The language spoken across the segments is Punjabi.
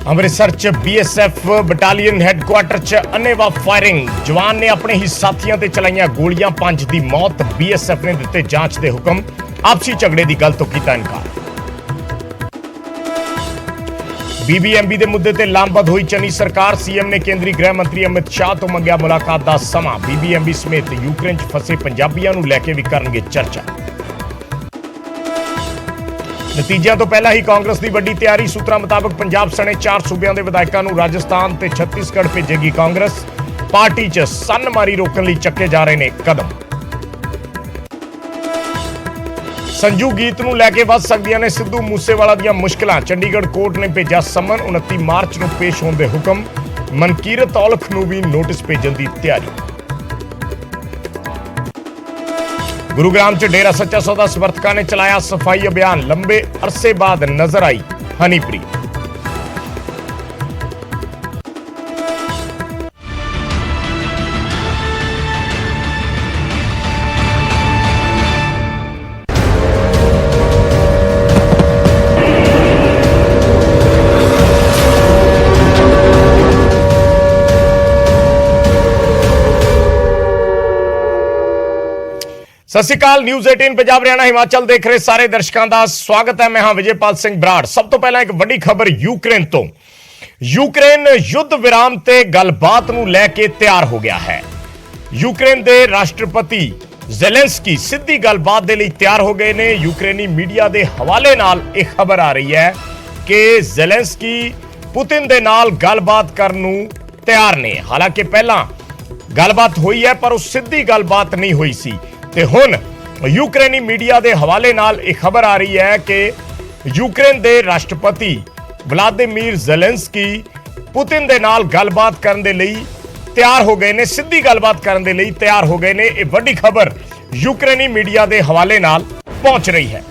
ਅੰਮ੍ਰਿਤਸਰ ਚ BSF ਬਟਾਲੀਅਨ ਹੈੱਡਕੁਆਟਰ ਚ ਅੰਨ੍ਹੇਵਾਹ ਫਾਇਰਿੰਗ। ਜਵਾਨ ਨੇ ਆਪਣੇ ਹੀ ਸਾਥੀਆਂ ਤੇ ਚਲਾਈਆਂ ਗੋਲੀਆਂ, 5 ਦੀ ਮੌਤ। BSF ਨੇ ਦਿੱਤੇ ਜਾਂਚ ਦੇ ਹੁਕਮ। ਆਪਸੀ ਝਗੜੇ ਦੀ ਗੱਲ ਤੋਂ ਕੀਤਾ ਇਨਕਾਰ। BBMB ਦੇ ਮੁੱਦੇ ਤੇ ਲਾਮਬੰਦ ਹੋਈ ਚੰਨੀ ਸਰਕਾਰ। CM ਨੇ ਕੇਂਦਰੀ ਗ੍ਰਹਿ ਮੰਤਰੀ ਅਮਿਤ ਸ਼ਾਹ ਤੋਂ ਮੰਗਿਆ ਮੁਲਾਕਾਤ ਦਾ ਸਮਾਂ। BBMB ਸਮੇਤ ਯੂਕਰੇਨ 'ਚ ਫਸੇ ਪੰਜਾਬੀਆਂ ਨੂੰ ਲੈ ਕੇ ਵੀ ਕਰਨਗੇ ਚਰਚਾ। ਨਤੀਜਿਆਂ ਤੋਂ ਪਹਿਲਾਂ ਹੀ ਕਾਂਗਰਸ ਦੀ ਵੱਡੀ ਤਿਆਰੀ। ਸੂਤਰਾਂ ਮੁਤਾਬਕ ਪੰਜਾਬ ਸਣੇ 4 ਸੂਬਿਆਂ ਦੇ ਵਿਧਾਇਕਾਂ ਨੂੰ ਰਾਜਸਥਾਨ ਤੇ ਛੱਤੀਸਗੜ੍ਹ ਭੇਜੇਗੀ ਕਾਂਗਰਸ। ਪਾਰਟੀ 'ਚ ਸੰਨਮਾਰੀ ਰੋਕਣ ਲਈ ਚੱਕੇ ਜਾ ਰਹੇ ਨੇ ਕਦਮ। ਸੰਜੂ ਗੀਤ ਨੂੰ ਲੈ ਕੇ ਵੱਧ ਸਕਦੀਆਂ ਨੇ ਸਿੱਧੂ ਮੂਸੇਵਾਲਾ ਦੀਆਂ ਮੁਸ਼ਕਲਾਂ। ਚੰਡੀਗੜ੍ਹ ਕੋਰਟ ਨੇ ਭੇਜਿਆ ਸਮਨ। 29 ਮਾਰਚ ਨੂੰ ਪੇਸ਼ ਹੋਣ ਦੇ ਹੁਕਮ। ਮਨਕੀਰਤ ਔਲਖ ਨੂੰ ਵੀ ਨੋਟਿਸ ਭੇਜਣ ਦੀ ਤਿਆਰੀ। ਗੁਰੂਗ੍ਰਾਮ 'ਚ ਡੇਰਾ ਸੱਚਾ ਸੌਦਾ ਸਮਰਥਕਾਂ ਨੇ ਚਲਾਇਆ ਸਫਾਈ ਅਭਿਆਨ। ਲੰਬੇ ਅਰਸੇ ਬਾਅਦ ਨਜ਼ਰ ਆਈ ਹਨੀਪ੍ਰੀਤ। ਸਤਿ ਸ਼੍ਰੀ ਅਕਾਲ। ਨਿਊਜ਼ 18 ਪੰਜਾਬ ਹਰਿਆਣਾ ਹਿਮਾਚਲ ਦੇਖ ਰਹੇ ਸਾਰੇ ਦਰਸ਼ਕਾਂ ਦਾ ਸਵਾਗਤ ਹੈ। ਮੈਂ ਹਾਂ ਵਿਜੇਪਾਲ ਸਿੰਘ ਬਰਾੜ। ਸਭ ਤੋਂ ਪਹਿਲਾਂ ਇੱਕ ਵੱਡੀ ਖਬਰ ਯੂਕਰੇਨ ਤੋਂ। ਯੂਕਰੇਨ ਯੁੱਧ ਵਿਰਾਮ ਤੇ ਗੱਲਬਾਤ ਨੂੰ ਲੈ ਕੇ ਤਿਆਰ ਹੋ ਗਿਆ ਹੈ। ਯੂਕਰੇਨ ਦੇ ਰਾਸ਼ਟਰਪਤੀ ਜ਼ੈਲੈਂਸਕੀ ਸਿੱਧੀ ਗੱਲਬਾਤ ਦੇ ਲਈ ਤਿਆਰ ਹੋ ਗਏ ਨੇ। ਯੂਕਰੇਨੀ ਮੀਡੀਆ ਦੇ ਹਵਾਲੇ ਨਾਲ ਇਹ ਖਬਰ ਆ ਰਹੀ ਹੈ ਕਿ ਜ਼ੈਲੈਂਸਕੀ ਪੁਤਿਨ ਦੇ ਨਾਲ ਗੱਲਬਾਤ ਕਰਨ ਨੂੰ ਤਿਆਰ ਨੇ। ਹਾਲਾਂਕਿ ਪਹਿਲਾਂ ਗੱਲਬਾਤ ਹੋਈ ਹੈ ਪਰ ਉਹ ਸਿੱਧੀ ਗੱਲਬਾਤ ਨਹੀਂ ਹੋਈ ਸੀ। ਤੇ ਹੁਣ ਯੂਕਰੇਨੀ ਮੀਡੀਆ ਦੇ ਹਵਾਲੇ ਨਾਲ ਇਹ ਖਬਰ ਆ ਰਹੀ ਹੈ ਕਿ ਯੂਕਰੇਨ ਦੇ ਰਾਸ਼ਟਰਪਤੀ ਵਲਾਦੀਮੀਰ ਜ਼ੈਲੈਂਸਕੀ ਪੁਤਿਨ ਦੇ ਨਾਲ ਗੱਲਬਾਤ ਕਰਨ ਦੇ ਲਈ ਤਿਆਰ ਹੋ ਗਏ ਨੇ। ਸਿੱਧੀ ਗੱਲਬਾਤ ਕਰਨ ਦੇ ਲਈ ਤਿਆਰ ਹੋ ਗਏ ਨੇ। ਇਹ ਵੱਡੀ ਖਬਰ ਯੂਕਰੇਨੀ ਮੀਡੀਆ ਦੇ ਹਵਾਲੇ ਨਾਲ ਪਹੁੰਚ ਰਹੀ ਹੈ।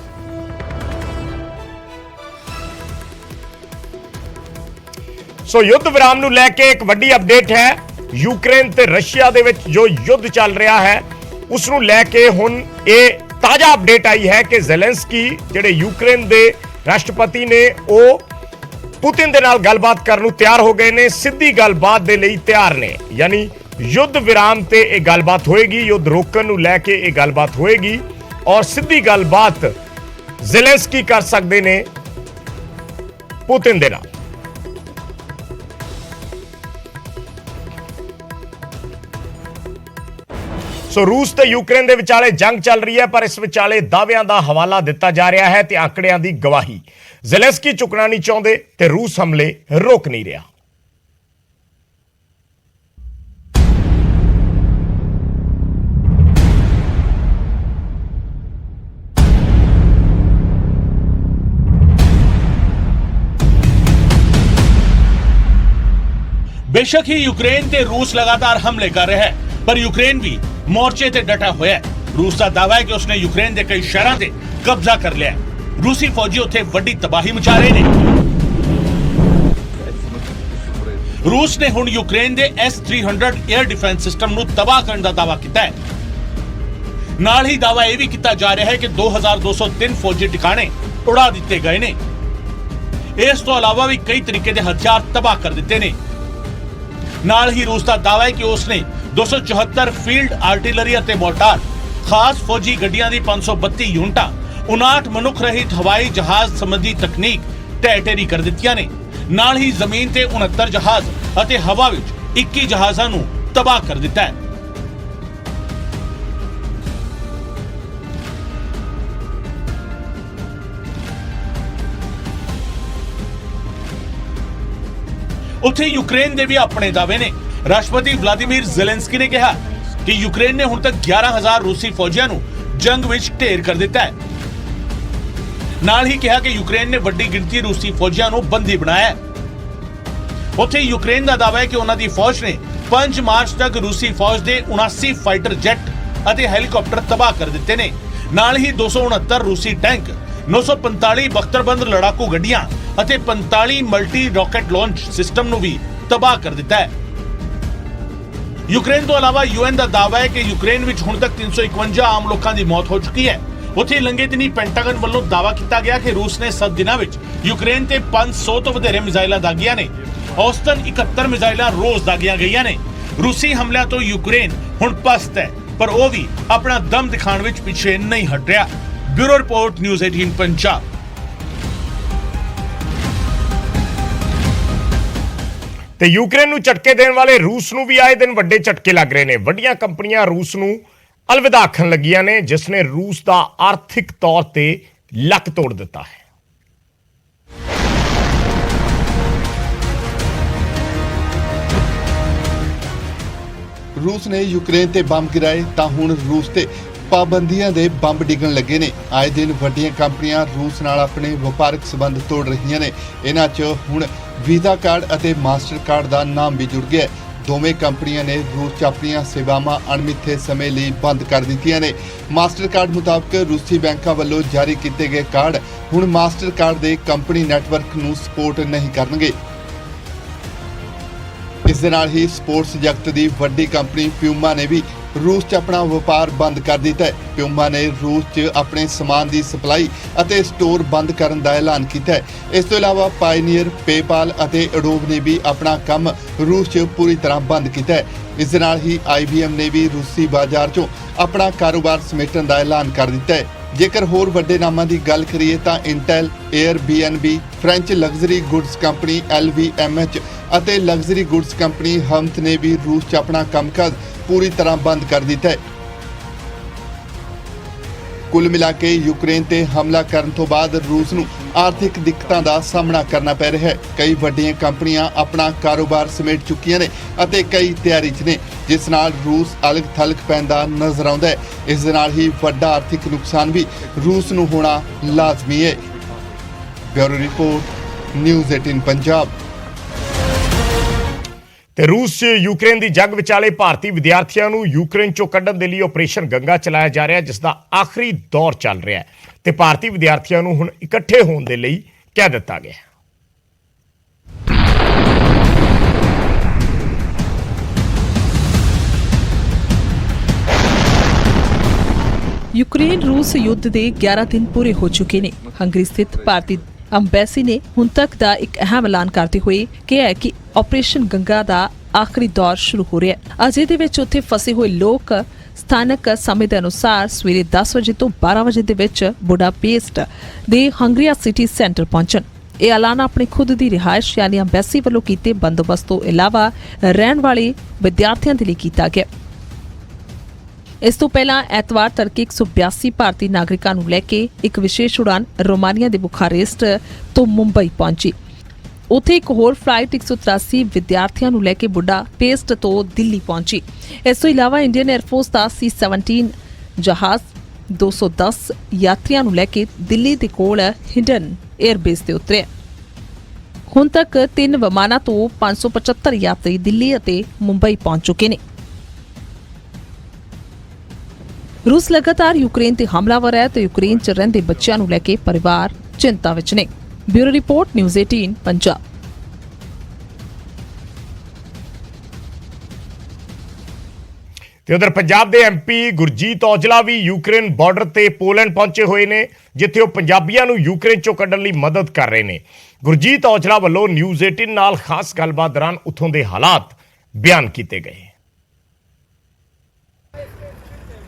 ਸੋ ਯੁੱਧ ਵਿਰਾਮ ਨੂੰ ਲੈ ਕੇ ਇੱਕ ਵੱਡੀ ਅਪਡੇਟ ਹੈ। ਯੂਕਰੇਨ ਤੇ ਰਸ਼ੀਆ ਦੇ ਵਿੱਚ ਜੋ ਯੁੱਧ ਚੱਲ ਰਿਹਾ ਹੈ ਉਸ ਨੂੰ ਲੈ ਕੇ ਹੁਣ ਇਹ ਤਾਜ਼ਾ ਅਪਡੇਟ ਆਈ ਹੈ ਕਿ ਜ਼ੈਲੈਂਸਕੀ ਜਿਹੜੇ ਯੂਕਰੇਨ ਦੇ ਰਾਸ਼ਟਰਪਤੀ ਨੇ ਉਹ ਪੁਤਿਨ ਦੇ ਨਾਲ ਗੱਲਬਾਤ ਕਰਨ ਨੂੰ ਤਿਆਰ ਹੋ ਗਏ ਨੇ। ਸਿੱਧੀ ਗੱਲਬਾਤ ਦੇ ਲਈ ਤਿਆਰ ਨੇ। ਯਾਨੀ ਯੁੱਧ ਵਿਰਾਮ ਤੇ ਇਹ ਗੱਲਬਾਤ ਹੋਏਗੀ। ਯੁੱਧ ਰੋਕਣ ਨੂੰ ਲੈ ਕੇ ਇਹ ਗੱਲਬਾਤ ਹੋਏਗੀ ਔਰ ਸਿੱਧੀ ਗੱਲਬਾਤ ਜ਼ੈਲੈਂਸਕੀ ਕਰ ਸਕਦੇ ਨੇ ਪੁਤਿਨ ਦੇ ਨਾਲ। ਸੋ ਰੂਸ ਤੇ ਯੂਕਰੇਨ ਦੇ ਵਿਚਾਲੇ ਜੰਗ ਚੱਲ ਰਹੀ ਹੈ ਪਰ ਇਸ ਵਿਚਾਲੇ ਦਾਅਵਿਆਂ ਦਾ ਹਵਾਲਾ ਦਿੱਤਾ ਜਾ ਰਿਹਾ ਹੈ ਤੇ ਆંકੜਿਆਂ ਦੀ ਗਵਾਹੀ। ਜ਼ੈਲੈਂਸਕੀ ਝੁਕਣਾ ਨਹੀਂ ਚਾਹੁੰਦੇ ਤੇ ਰੂਸ ਹਮਲੇ ਰੋਕ ਨਹੀਂ ਰਿਹਾ। बेशक ही यूक्रेन ते रूस लगातार हमले कर रहे हैं पर यूक्रेन भी मोर्चे ते डटा होया है। रूस का दावा है कि उसने यूक्रेन के कई शहरों ते कब्जा कर लिया है। रूसी फौजी उत्थे वड्डी तबाही मचा रहे ने। रूस ने हुण यूक्रेन के S-300 एयर डिफेंस सिस्टम नूं तबाह करने का दावा किया है। नाल ही दावा यह भी किया जा रहा है कि 2203 फौजी ठिकाने उड़ा दिए गए ने। इस तो अलावा भी कई तरीके के हथियार तबाह कर दिए ने। नाल ही रूस का दावा है कि उसने 274 फील्ड आर्टिलरी और मोर्टार, खास फौजी गड्डियां दी 532 यूनिटां, 59 मनुख रहित हवाई जहाज संबंधी तकनीक ढह ढेरी कर दित्तियां ने। नाल ही जमीन ते 69 जहाज अते हवा विच 21 जहाज़ां नूं तबाह कर दिता है। उत्थे यूक्रेन दे भी अपने दावे ने। राष्ट्रपति व्लादिमीर ज़ेलेंस्की ने कहा कि यूक्रेन ने हुण तक 11,000 रूसी फौजियां नूं जंग विच ढेर कर दिता है। नाल ही कहा कि यूक्रेन ने वड्डी गिणती रूसी फौजियां नूं बंदी बनाया है। उत्थे यूक्रेन का दावा है कि उन्हां दी फौज ने 5 मार्च तक रूसी फौज के 79 फाइटर जेट अते हैलीकॉप्टर तबाह कर दिते ने। नाल ही 269 रूसी टैंक, 945 बख्तरबंद लड़ाकू गड्डियां अते 45 मल्टी रॉकेट लॉन्च सिस्टम नूं भी तबाह कर दिता है। यूक्रेन तो अलावा UN का दावा है कि यूक्रेन विच हुण तक 351 आम लोगों की मौत हो चुकी है ਉੱਥੇ ਲੰਘੇ ਦਿਨੀ ਪੈਂਟਾਗਨ ਵੱਲੋਂ ਦਾਅਵਾ ਕੀਤਾ ਗਿਆ ਕਿ ਰੂਸ ਨੇ 7 ਦਿਨਾਂ ਵਿੱਚ ਯੂਕਰੇਨ ਤੇ 500 ਤੋਂ ਵਧੇਰੇ ਮਿਜ਼ਾਈਲਾਂ ਦਾਗੀਆਂ ਨੇ। ਔਸਤਨ 71 ਮਿਜ਼ਾਈਲਾਂ ਰੋਜ਼ ਦਾਗੀਆਂ ਗਈਆਂ ਨੇ। ਰੂਸੀ ਹਮਲਿਆਂ ਤੋਂ ਯੂਕਰੇਨ ਹੁਣ ਪਸਤ ਹੈ, ਪਰ ਉਹ ਵੀ ਆਪਣਾ ਦਮ ਦਿਖਾਉਣ ਵਿੱਚ ਪਿੱਛੇ ਨਹੀਂ ਹਟ ਰਿਹਾ। Bureau report, news 18 Punjab. ਤੇ ਯੂਕਰੇਨ ਨੂੰ ਝਟਕੇ ਦੇਣ ਵਾਲੇ ਰੂਸ ਨੂੰ ਵੀ ਆਏ ਦਿਨ ਵੱਡੇ ਝਟਕੇ ਲੱਗ ਰਹੇ ਨੇ। ਵੱਡੀਆਂ ਕੰਪਨੀਆਂ ਰੂਸ ਨੂੰ ਅਲਵਿਦਾ ਆਖਣ ਲੱਗੀਆਂ ਨੇ, ਜਿਸ ਨੇ ਰੂਸ ਦਾ ਆਰਥਿਕ ਤੌਰ ਤੇ ਲੱਕ ਤੋੜ ਦਿੱਤਾ ਹੈ। ਰੂਸ ਨੇ ਯੂਕਰੇਨ ਤੇ ਬੰਬ ਗਿਰਾਏ ਤਾਂ ਹੁਣ ਰੂਸ ਤੇ ਪਾਬੰਦੀਆਂ ਦੇ ਬੰਬ ਡਿੱਗਣ ਲੱਗੇ ਨੇ। ਆਏ ਦਿਨ ਵੱਡੀਆਂ ਕੰਪਨੀਆਂ ਰੂਸ ਨਾਲ ਆਪਣੇ ਵਪਾਰਕ ਸਬੰਧ ਤੋੜ ਰਹੀਆਂ ਨੇ। ਇਹਨਾਂ 'ਚ ਹੁਣ ਵੀਜ਼ਾ ਕਾਰਡ ਅਤੇ ਮਾਸਟਰ ਕਾਰਡ ਦਾ ਨਾਮ ਵੀ ਜੁੜ ਗਿਆ। ਦੋਵੇਂ ਕੰਪਨੀਆਂ ਨੇ ਰੂਸ 'ਚ ਆਪਣੀਆਂ ਸੇਵਾਵਾਂ ਅਣਮਿੱਥੇ ਸਮੇਂ ਲਈ ਬੰਦ ਕਰ ਦਿੱਤੀਆਂ ਨੇ। ਮਾਸਟਰ ਕਾਰਡ ਮੁਤਾਬਕ ਰੂਸੀ ਬੈਂਕਾਂ ਵੱਲੋਂ ਜਾਰੀ ਕੀਤੇ ਗਏ ਕਾਰਡ ਹੁਣ ਮਾਸਟਰ ਕਾਰਡ ਦੇ ਕੰਪਨੀ ਨੈਟਵਰਕ ਨੂੰ ਸਪੋਰਟ ਨਹੀਂ ਕਰਨਗੇ। ਇਸ ਦੇ ਨਾਲ ਹੀ ਸਪੋਰਟਸ ਜਗਤ ਦੀ ਵੱਡੀ ਕੰਪਨੀ ਪਿਊਮਾ ਨੇ ਵੀ ਰੂਸ 'ਚ ਆਪਣਾ ਵਪਾਰ ਬੰਦ ਕਰ ਦਿੱਤਾ ਹੈ। ਪਿਊਮਾ ਨੇ ਰੂਸ 'ਚ ਆਪਣੇ ਸਮਾਨ ਦੀ ਸਪਲਾਈ ਅਤੇ ਸਟੋਰ ਬੰਦ ਕਰਨ ਦਾ ਐਲਾਨ ਕੀਤਾ ਹੈ। ਇਸ ਤੋਂ ਇਲਾਵਾ ਪਾਇਨੀਅਰ, ਪੇਪਾਲ ਅਤੇ ਐਡੋਬ ਨੇ ਵੀ ਆਪਣਾ ਕੰਮ ਰੂਸ 'ਚ ਪੂਰੀ ਤਰ੍ਹਾਂ ਬੰਦ ਕੀਤਾ ਹੈ। ਇਸ ਦੇ ਨਾਲ ਹੀ IBM ਨੇ ਵੀ ਰੂਸੀ ਬਾਜ਼ਾਰ 'ਚੋਂ ਆਪਣਾ ਕਾਰੋਬਾਰ ਸਮੇਟਣ ਦਾ ਐਲਾਨ ਕਰ ਦਿੱਤਾ ਹੈ। ਜੇਕਰ ਹੋਰ ਵੱਡੇ ਨਾਮਾਂ ਦੀ ਗੱਲ ਕਰੀਏ ਤਾਂ Intel, Airbnb, French luxury goods company LVMH ਅਤੇ ਲਗਜ਼ਰੀ ਗੁੱਡਸ ਕੰਪਨੀ ਹਮਤ ਨੇ ਵੀ ਰੂਸ 'ਚ ਆਪਣਾ ਕੰਮਕਾਜ ਪੂਰੀ ਤਰ੍ਹਾਂ ਬੰਦ ਕਰ ਦਿੱਤਾ ਹੈ। ਕੁੱਲ ਮਿਲਾ ਕੇ ਯੂਕਰੇਨ ਤੇ ਹਮਲਾ ਕਰਨ ਤੋਂ ਬਾਅਦ ਰੂਸ ਨੂੰ ਆਰਥਿਕ ਦਿੱਕਤਾਂ ਦਾ ਸਾਹਮਣਾ ਕਰਨਾ ਪੈ ਰਿਹਾ ਹੈ। ਕਈ ਵੱਡੀਆਂ ਕੰਪਨੀਆਂ ਆਪਣਾ ਕਾਰੋਬਾਰ ਸਮੇਟ ਚੁੱਕੀਆਂ ਨੇ ਅਤੇ ਕਈ ਤਿਆਰੀ 'ਚ ਨੇ, ਜਿਸ ਨਾਲ ਰੂਸ ਅਲਗ-ਥਲਗ ਪੈਂਦਾ ਨਜ਼ਰ ਆਉਂਦਾ ਹੈ। ਇਸ ਦੇ ਨਾਲ ਹੀ ਵੱਡਾ ਆਰਥਿਕ ਨੁਕਸਾਨ ਵੀ ਰੂਸ ਨੂੰ ਹੋਣਾ ਲਾਜ਼ਮੀ ਹੈ। Bureau report, news 18 Punjab. ਤੇ ਰੂਸ 'ਚ ਯੂਕਰੇਨ ਦੀ ਜੰਗ ਵਿਚਾਲੇ ਭਾਰਤੀ ਵਿਦਿਆਰਥੀਆਂ ਨੂੰ ਯੂਕਰੇਨ 'ਚੋਂ ਕੱਢਣ ਦੇ ਲਈ ਆਪਰੇਸ਼ਨ ਗੰਗਾ ਚਲਾਇਆ ਜਾ ਰਿਹਾ, ਜਿਸ ਦਾ ਆਖਰੀ ਦੌਰ ਚੱਲ ਰਿਹਾ ਹੈ ਤੇ ਭਾਰਤੀ ਵਿਦਿਆਰਥੀਆਂ ਨੂੰ ਹੁਣ ਇਕੱਠੇ ਹੋਣ ਦੇ ਲਈ ਕਹਿ ਦਿੱਤਾ ਗਿਆ। यूक्रेन रूस युद्ध के 11 दिन पूरे हो चुके ने। हंगरी स्थित भारतीय अंबैसी ने हुण तक का एक अहम ऐलान करते हुए कहा है कि ऑपरेशन गंगा का आखिरी दौर शुरू हो रहा है। अजे दे विच उत्थे फसे हुए लोग स्थानक समय के अनुसार सवेरे 10 बजे तो 12 बजे दे विच बुडापेस्ट दे हंगरिया सिटी सेंटर पहुंचन। ਇਹ ਐਲਾਨ ਆਪਣੇ ਖੁਦ ਦੀ ਰਿਹਾਇਸ਼ यानी ਅੰਬੈਸੀ ਵੱਲੋਂ ਕੀਤੇ ਬੰਦੋਬਸਤ ਤੋਂ ਇਲਾਵਾ ਰਹਿਣ ਵਾਲੇ ਵਿਦਿਆਰਥੀਆਂ ਦੇ ਲਈ ਕੀਤਾ ਗਿਆ। ਇਸ ਤੋਂ ਪਹਿਲਾਂ ਐਤਵਾਰ ਤੜਕੇ 182 ਭਾਰਤੀ ਨਾਗਰਿਕਾਂ ਨੂੰ ਲੈ ਕੇ ਇੱਕ ਵਿਸ਼ੇਸ਼ ਉਡਾਨ ਰੋਮਾਨੀਆ ਦੇ ਬੁਖਾਰੇਸਟ ਤੋਂ ਮੁੰਬਈ ਪਹੁੰਚੀ। ਉੱਥੇ ਇੱਕ ਹੋਰ ਫਲਾਈਟ 183 ਵਿਦਿਆਰਥੀਆਂ ਨੂੰ ਲੈ ਕੇ ਬੁਡਾਪੇਸਟ ਤੋਂ ਦਿੱਲੀ ਪਹੁੰਚੀ। ਇਸ ਤੋਂ ਇਲਾਵਾ ਇੰਡੀਅਨ 에ਅਰਫੋਰਸ ਦਾ C-17 ਜਹਾਜ਼ 210 ਯਾਤਰੀਆਂ ਨੂੰ ਲੈ ਕੇ ਦਿੱਲੀ ਦੇ ਕੋਲ ਹਿੰਡਨ 에ਅਰਬੇਸ ਤੇ ਉਤਰਿਆ। ਹੁਣ ਤੱਕ 3 ਵਿਮਾਨਾਂ ਤੋਂ 575 ਯਾਤਰੀ ਦਿੱਲੀ ਅਤੇ ਮੁੰਬਈ ਪਹੁੰਚ ਚੁੱਕੇ ਨੇ। रूस लगातार यूक्रेन ते हमलावर है तो यूक्रेन च रहिंदे बच्चों नूं लैके परिवार चिंता विच ने। Bureau report, news 18 Punjab. ਤੇ ਉਧਰ ਪੰਜਾਬ ਦੇ MP ਗੁਰਜੀਤ ਔਜਲਾ ਵੀ ਯੂਕਰੇਨ ਬਾਰਡਰ ਤੇ ਪੋਲੈਂਡ ਪਹੁੰਚੇ ਹੋਏ ਨੇ, ਜਿੱਥੇ ਉਹ ਪੰਜਾਬੀਆਂ ਨੂੰ ਯੂਕਰੇਨ ਚੋਂ ਕੱਢਣ ਲਈ ਮਦਦ ਕਰ ਰਹੇ ਨੇ। ਗੁਰਜੀਤ ਔਜਲਾ ਵੱਲੋਂ ਨਿਊਜ਼ 18 ਨਾਲ ਖਾਸ ਗੱਲਬਾਤ ਦੌਰਾਨ ਉੱਥੋਂ ਦੇ ਹਾਲਾਤ ਬਿਆਨ ਕੀਤੇ ਗਏ।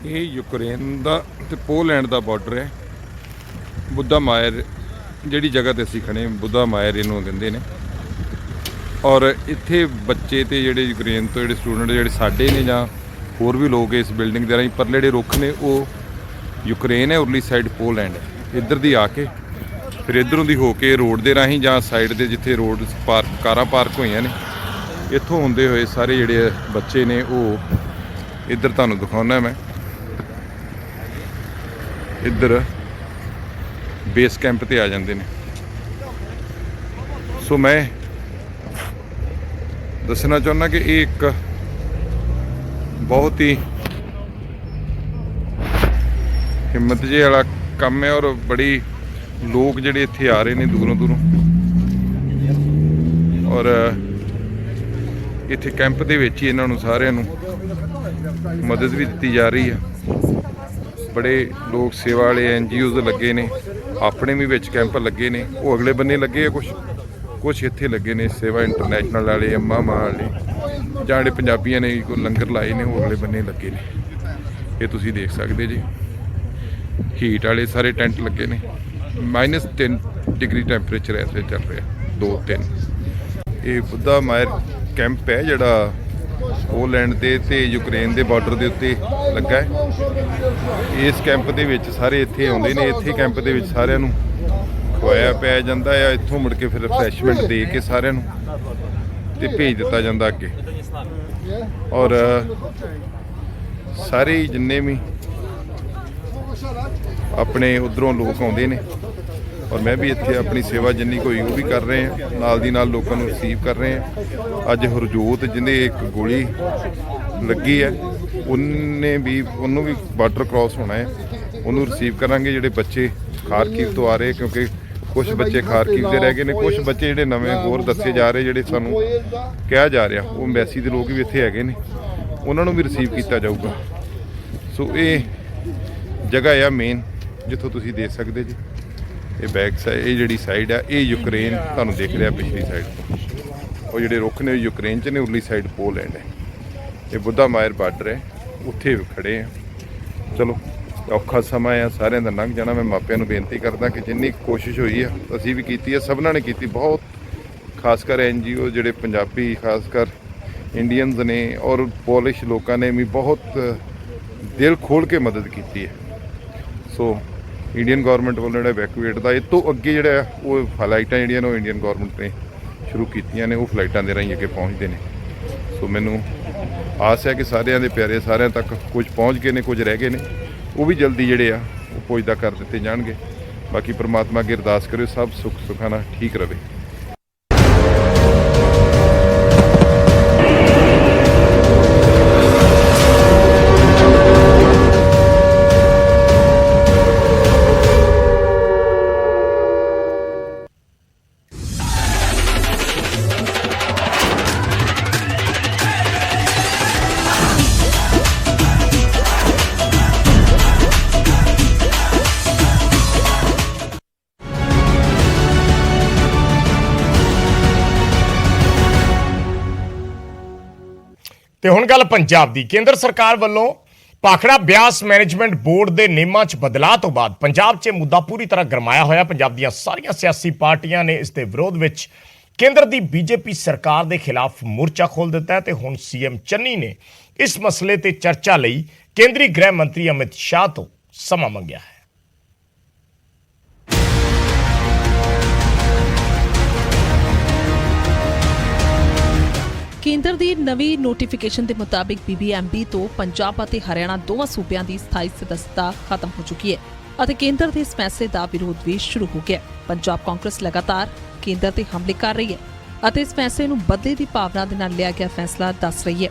ਇਹ ਯੂਕਰੇਨ ਦਾ ਤੇ ਪੋਲੈਂਡ ਦਾ ਬਾਰਡਰ ਹੈ। ਬੁੱਧਾ ਮਾਇਰ ਜਿਹੜੀ ਜਗ੍ਹਾ ਤੇ ਅਸੀਂ ਖੜੇ, ਬੁੱਧਾ ਮਾਇਰ ਇਹਨੂੰ ਕਹਿੰਦੇ ਨੇ। ਔਰ ਇੱਥੇ ਬੱਚੇ ਤੇ ਜਿਹੜੇ ਯੂਕਰੇਨ ਤੋਂ ਜਿਹੜੇ ਸਟੂਡੈਂਟ ਜਿਹੜੇ ਸਾਡੇ ਨੇ ਜਾਂ ਹੋਰ ਵੀ ਲੋਕ ਇਸ ਬਿਲਡਿੰਗ ਦੇ ਰਾਹੀਂ ਪਰਲੇ ਜਿਹੜੇ ਰੁੱਖ ਨੇ ਉਹ ਯੂਕਰੇਨ ਹੈ, ਉਰਲੀ ਸਾਈਡ ਪੋਲੈਂਡ ਹੈ। ਇੱਧਰ ਦੀ ਆ ਕੇ ਫਿਰ ਇੱਧਰੋਂ ਦੀ ਹੋ ਕੇ ਰੋਡ ਦੇ ਰਾਹੀਂ ਜਾਂ ਸਾਈਡ ਦੇ ਜਿੱਥੇ ਰੋਡ ਕਾਰਾਂ ਪਾਰਕ ਹੋਈਆਂ ਨੇ, ਇੱਥੋਂ ਹੁੰਦੇ ਹੋਏ ਸਾਰੇ ਜਿਹੜੇ ਬੱਚੇ ਨੇ ਉਹ ਇੱਧਰ ਤੁਹਾਨੂੰ ਦਿਖਾਉਣਾ ਮੈਂ। ਇੱਧਰ ਬੇਸ ਕੈਂਪ ਤੇ ਆ ਜਾਂਦੇ ਨੇ। ਸੋ ਮੈਂ ਦੱਸਣਾ ਚਾਹੁੰਦਾ ਕਿ ਇਹ ਇੱਕ ਬਹੁਤ ਹੀ ਹਿੰਮਤ ਜਿਹੇ ਵਾਲਾ ਕੰਮ ਹੈ। ਔਰ ਬੜੀ ਲੋਕ ਜਿਹੜੇ ਇੱਥੇ ਆ ਰਹੇ ਨੇ ਦੂਰੋਂ ਦੂਰੋਂ, ਔਰ ਇੱਥੇ ਕੈਂਪ ਦੇ ਵਿੱਚ ਹੀ ਇਹਨਾਂ ਨੂੰ ਸਾਰਿਆਂ ਨੂੰ ਮਦਦ ਵੀ ਦਿੱਤੀ ਜਾ ਰਹੀ ਹੈ। बड़े लोग सेवा वाले NGOs लगे ने, अपने भी विच कैंप लगे ने, वो अगले बन्ने लगे है, कुछ इत्थे लगे ने सेवा इंटरनेशनल वाले, अम्मा मां वाले, जां जिहड़े पंजाबियां ने कोई लंगर लाए ने, वो अगले बन्ने लगे ने। ये तुसीं देख सकदे जी, हीट वाले सारे टेंट लगे ने। -3 डिग्री टैंपरेचर इस वे चल रहा 2-3। ये बुद्धा मायर कैंप है जिहड़ा पोलैंड दे ते यूक्रेन दे बार्डर दे उत्ते लगा है। इस कैंप दे विच सारे इत्थे आउंदे ने, इत्थे कैंप दे विच सारिਆਂ ਨੂੰ ਖਵਾਇਆ ਪਿਆ ਜਾਂਦਾ ਹੈ। ਇੱਥੋਂ ਮੁੜ ਕੇ ਫਿਰ ਰਿਫਰੈਸ਼ਮੈਂਟ ਦੇ ਕੇ ਸਾਰਿਆਂ ਨੂੰ ਤੇ ਭੇਜ ਦਿੱਤਾ ਜਾਂਦਾ ਅੱਗੇ। ਔਰ ਸਾਰੇ ਜਿੰਨੇ ਵੀ ਆਪਣੇ ਉਧਰੋਂ ਲੋਕ ਆਉਂਦੇ ਨੇ, ਔਰ ਮੈਂ ਵੀ ਇੱਥੇ ਆਪਣੀ ਸੇਵਾ ਜਿੰਨੀ ਕੋਈ ਉਹ ਵੀ ਕਰ ਰਹੇ ਹਾਂ, ਨਾਲ ਦੀ ਨਾਲ ਲੋਕਾਂ ਨੂੰ ਰਿਸੀਵ ਕਰ ਰਹੇ ਹਾਂ। ਅੱਜ ਹਰਜੋਤ ਜਿਹਨੇ ਇੱਕ ਗੋਲੀ ਲੱਗੀ ਹੈ, ਉਹਨੂੰ ਵੀ ਬਾਰਡਰ ਕ੍ਰਾਸ ਹੋਣਾ ਹੈ, ਉਹਨੂੰ ਰਿਸੀਵ ਕਰਾਂਗੇ। ਜਿਹੜੇ ਬੱਚੇ ਖਾਰਕੀਵ ਤੋਂ ਆ ਰਹੇ, ਕਿਉਂਕਿ ਕੁਝ ਬੱਚੇ ਖਾਰਕੀਵ ਦੇ ਰਹਿ ਗਏ ਨੇ, ਕੁਝ ਬੱਚੇ ਜਿਹੜੇ ਨਵੇਂ ਹੋਰ ਦੱਸੇ ਜਾ ਰਹੇ, ਜਿਹੜੇ ਸਾਨੂੰ ਕਿਹਾ ਜਾ ਰਿਹਾ, ਉਹ ਐਮਬੈਸੀ ਦੇ ਲੋਕ ਵੀ ਇੱਥੇ ਹੈਗੇ ਨੇ, ਉਹਨਾਂ ਨੂੰ ਵੀ ਰਿਸੀਵ ਕੀਤਾ ਜਾਊਗਾ। ਸੋ ਇਹ ਜਗ੍ਹਾ ਆ ਮੇਨ ਜਿੱਥੋਂ ਤੁਸੀਂ ਦੇਖ ਸਕਦੇ ਜੀ। ਇਹ ਬੈਕ ਸਾਈਡ, ਇਹ ਜਿਹੜੀ ਸਾਈਡ ਆ, ਇਹ ਯੂਕਰੇਨ ਤੁਹਾਨੂੰ ਦਿਖ ਰਿਹਾ ਪਿਛਲੀ ਸਾਈਡ ਤੋਂ। ਉਹ ਜਿਹੜੇ ਰੁੱਖ ਨੇ ਯੂਕਰੇਨ 'ਚ ਨੇ, ਉਰਲੀ ਸਾਈਡ ਪੋਲੈਂਡ ਹੈ। ਇਹ ਬੁੱਧਾ ਮਾਇਰ ਬਾਰਡਰ ਹੈ, ਉੱਥੇ ਖੜੇ ਆ। ਚਲੋ ਔਖਾ ਸਮਾਂ ਆ, ਸਾਰਿਆਂ ਦਾ ਲੰਘ ਜਾਣਾ। ਮੈਂ ਮਾਪਿਆਂ ਨੂੰ ਬੇਨਤੀ ਕਰਦਾ ਕਿ ਜਿੰਨੀ ਕੋਸ਼ਿਸ਼ ਹੋਈ ਆ ਅਸੀਂ ਵੀ ਕੀਤੀ ਹੈ, ਸਭਨਾਂ ਨੇ ਕੀਤੀ ਬਹੁਤ, ਖਾਸ ਕਰ NGO ਜਿਹੜੇ ਪੰਜਾਬੀ, ਖਾਸ ਕਰ ਇੰਡੀਅਨਸ ਨੇ, ਔਰ ਪੋਲਿਸ਼ ਲੋਕਾਂ ਨੇ ਵੀ ਬਹੁਤ ਦਿਲ ਖੋਲ੍ਹ ਕੇ ਮਦਦ ਕੀਤੀ ਹੈ। ਸੋ ਇੰਡੀਅਨ ਗੌਰਮੈਂਟ ਵੱਲੋਂ ਜਿਹੜਾ ਇਵੈਕੂਏਟ ਦਾ ਇਹ ਤੋਂ ਅੱਗੇ ਜਿਹੜਾ ਉਹ ਫਲਾਈਟਾਂ ਜਿਹੜੀਆਂ ਨੇ ਉਹ ਇੰਡੀਅਨ ਗੌਰਮੈਂਟ ਨੇ ਸ਼ੁਰੂ ਕੀਤੀਆਂ ਨੇ, ਉਹ ਫਲਾਈਟਾਂ ਦੇ ਰਾਹੀਂ ਅੱਗੇ ਪਹੁੰਚਦੇ ਨੇ। ਸੋ ਮੈਨੂੰ ਆਸ ਹੈ ਕਿ ਸਾਰਿਆਂ ਦੇ ਪਿਆਰੇ ਸਾਰਿਆਂ ਤੱਕ ਕੁਝ ਪਹੁੰਚ ਗਏ ਨੇ, ਕੁਝ ਰਹਿ ਗਏ ਨੇ, ਉਹ ਵੀ ਜਲਦੀ ਜਿਹੜੇ ਆ ਉਹ ਪੁੱਜਦਾ ਕਰ ਦਿੱਤੇ ਜਾਣਗੇ। ਬਾਕੀ ਪ੍ਰਮਾਤਮਾ ਅੱਗੇ ਅਰਦਾਸ ਕਰਿਓ ਸਭ ਸੁੱਖ ਸੁਖਾਨਾ ਠੀਕ ਰਵੇ। ਤੇ ਹੁਣ ਗੱਲ ਪੰਜਾਬ ਦੀ। ਕੇਂਦਰ ਸਰਕਾਰ ਵੱਲੋਂ ਭਾਖੜਾ ਬਿਆਸ ਮੈਨੇਜਮੈਂਟ ਬੋਰਡ ਦੇ ਨਿਯਮਾਂ 'ਚ ਬਦਲਾਅ ਤੋਂ ਬਾਅਦ ਪੰਜਾਬ 'ਚ ਮੁੱਦਾ ਪੂਰੀ ਤਰ੍ਹਾਂ ਗਰਮਾਇਆ ਹੋਇਆ। ਪੰਜਾਬ ਦੀਆਂ ਸਾਰੀਆਂ ਸਿਆਸੀ ਪਾਰਟੀਆਂ ਨੇ ਇਸ ਦੇ ਵਿਰੋਧ ਵਿੱਚ ਕੇਂਦਰ ਦੀ BJP ਸਰਕਾਰ ਦੇ ਖਿਲਾਫ ਮੋਰਚਾ ਖੋਲ੍ਹ ਦਿੱਤਾ ਹੈ ਤੇ ਹੁਣ CM ਚੰਨੀ ਨੇ ਇਸ ਮਸਲੇ ਤੇ ਚਰਚਾ ਲਈ ਕੇਂਦਰੀ ਗ੍ਰਹਿ ਮੰਤਰੀ ਅਮਿਤ ਸ਼ਾਹ ਤੋਂ ਸਮਾਂ ਮੰਗਿਆ ਹੈ। ਕੇਂਦਰ ਦੀ ਨਵੀਂ ਨੋਟੀਫਿਕੇਸ਼ਨ ਦੇ ਮੁਤਾਬਿਕ BBMB ਤੋਂ ਪੰਜਾਬ ਅਤੇ ਹਰਿਆਣਾ ਦੋਵਾਂ ਸੂਬਿਆਂ ਦੀ ਸਥਾਈ ਸਦੱਸਤਾ ਖਤਮ ਹੋ ਚੁੱਕੀ ਹੈ ਅਤੇ ਕੇਂਦਰ ਦੇ ਇਸ ਫੈਸਲੇ ਦਾ ਵਿਰੋਧ ਵੀ ਸ਼ੁਰੂ ਹੋ ਗਿਆ। ਪੰਜਾਬ ਕਾਂਗਰਸ ਲਗਾਤਾਰ ਕੇਂਦਰ ਤੇ ਹਮਲੇ ਕਰ ਰਹੀ ਹੈ ਅਤੇ ਇਸ ਫੈਸਲੇ ਨੂੰ ਬਦਲੇ ਦੀ ਭਾਵਨਾ ਦੇ ਨਾਲ ਲਿਆ ਗਿਆ ਫੈਸਲਾ ਦੱਸ ਰਹੀ ਹੈ।